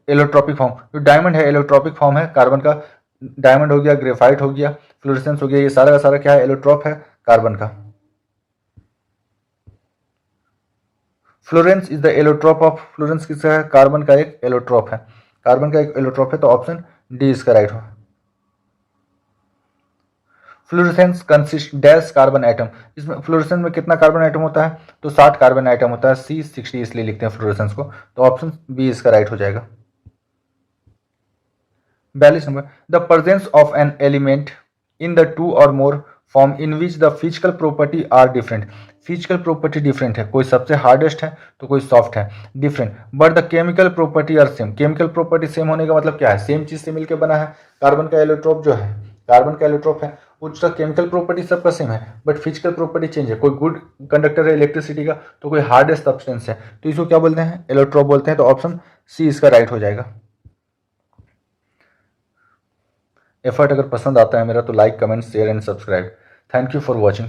एलोट्रॉपिक फॉर्म? जो डायमंड है एलोट्रॉपिक फॉर्म है कार्बन का, डायमंड हो गया, ग्रेफाइट हो गया, फ्लोरेसेंस हो गया, ये सारा का सारा क्या है? एलोट्रॉप है कार्बन का। Florence is the allotrope of, Florence किसका है? कार्बन का एक एलोट्रॉप है, कार्बन का एक एलोट्रॉप है, तो ऑप्शन डी इसका राइट हो। Fluorescence consist dash carbon atom, इसमें फ्लोरेसेंस में कितना कार्बन एटम होता है? तो 60 कार्बन एटम होता है, सी 60 इसलिए लिखते हैं फ्लोरेसेंस को, तो ऑप्शन बी इसका राइट हो जाएगा। 42 number, the presence of an element in the two or more form in which the physical property are different, physical property different है, कोई सबसे हार्डेस्ट है तो कोई सॉफ्ट है, different, but the chemical property are same. Chemical property same होने का मतलब क्या है? सेम चीज से मिलकर बना है। कार्बन का एलोट्रॉप जो है, कार्बन का एलोट्रॉप है, उसका केमिकल प्रॉपर्टी सबका सेम है, बट फिजिकल प्रॉपर्टी चेंज है। कोई गुड कंडक्टर है इलेक्ट्रिसिटी का, तो कोई हार्डेस्ट सब्सटेंस है, तो इसको क्या बोलते हैं? एलोट्रॉप बोलते हैं, तो ऑप्शन सी इसका राइट हो जाएगा। एफर्ट अगर पसंद आता है मेरा तो like, comment, share and subscribe. Thank you for watching.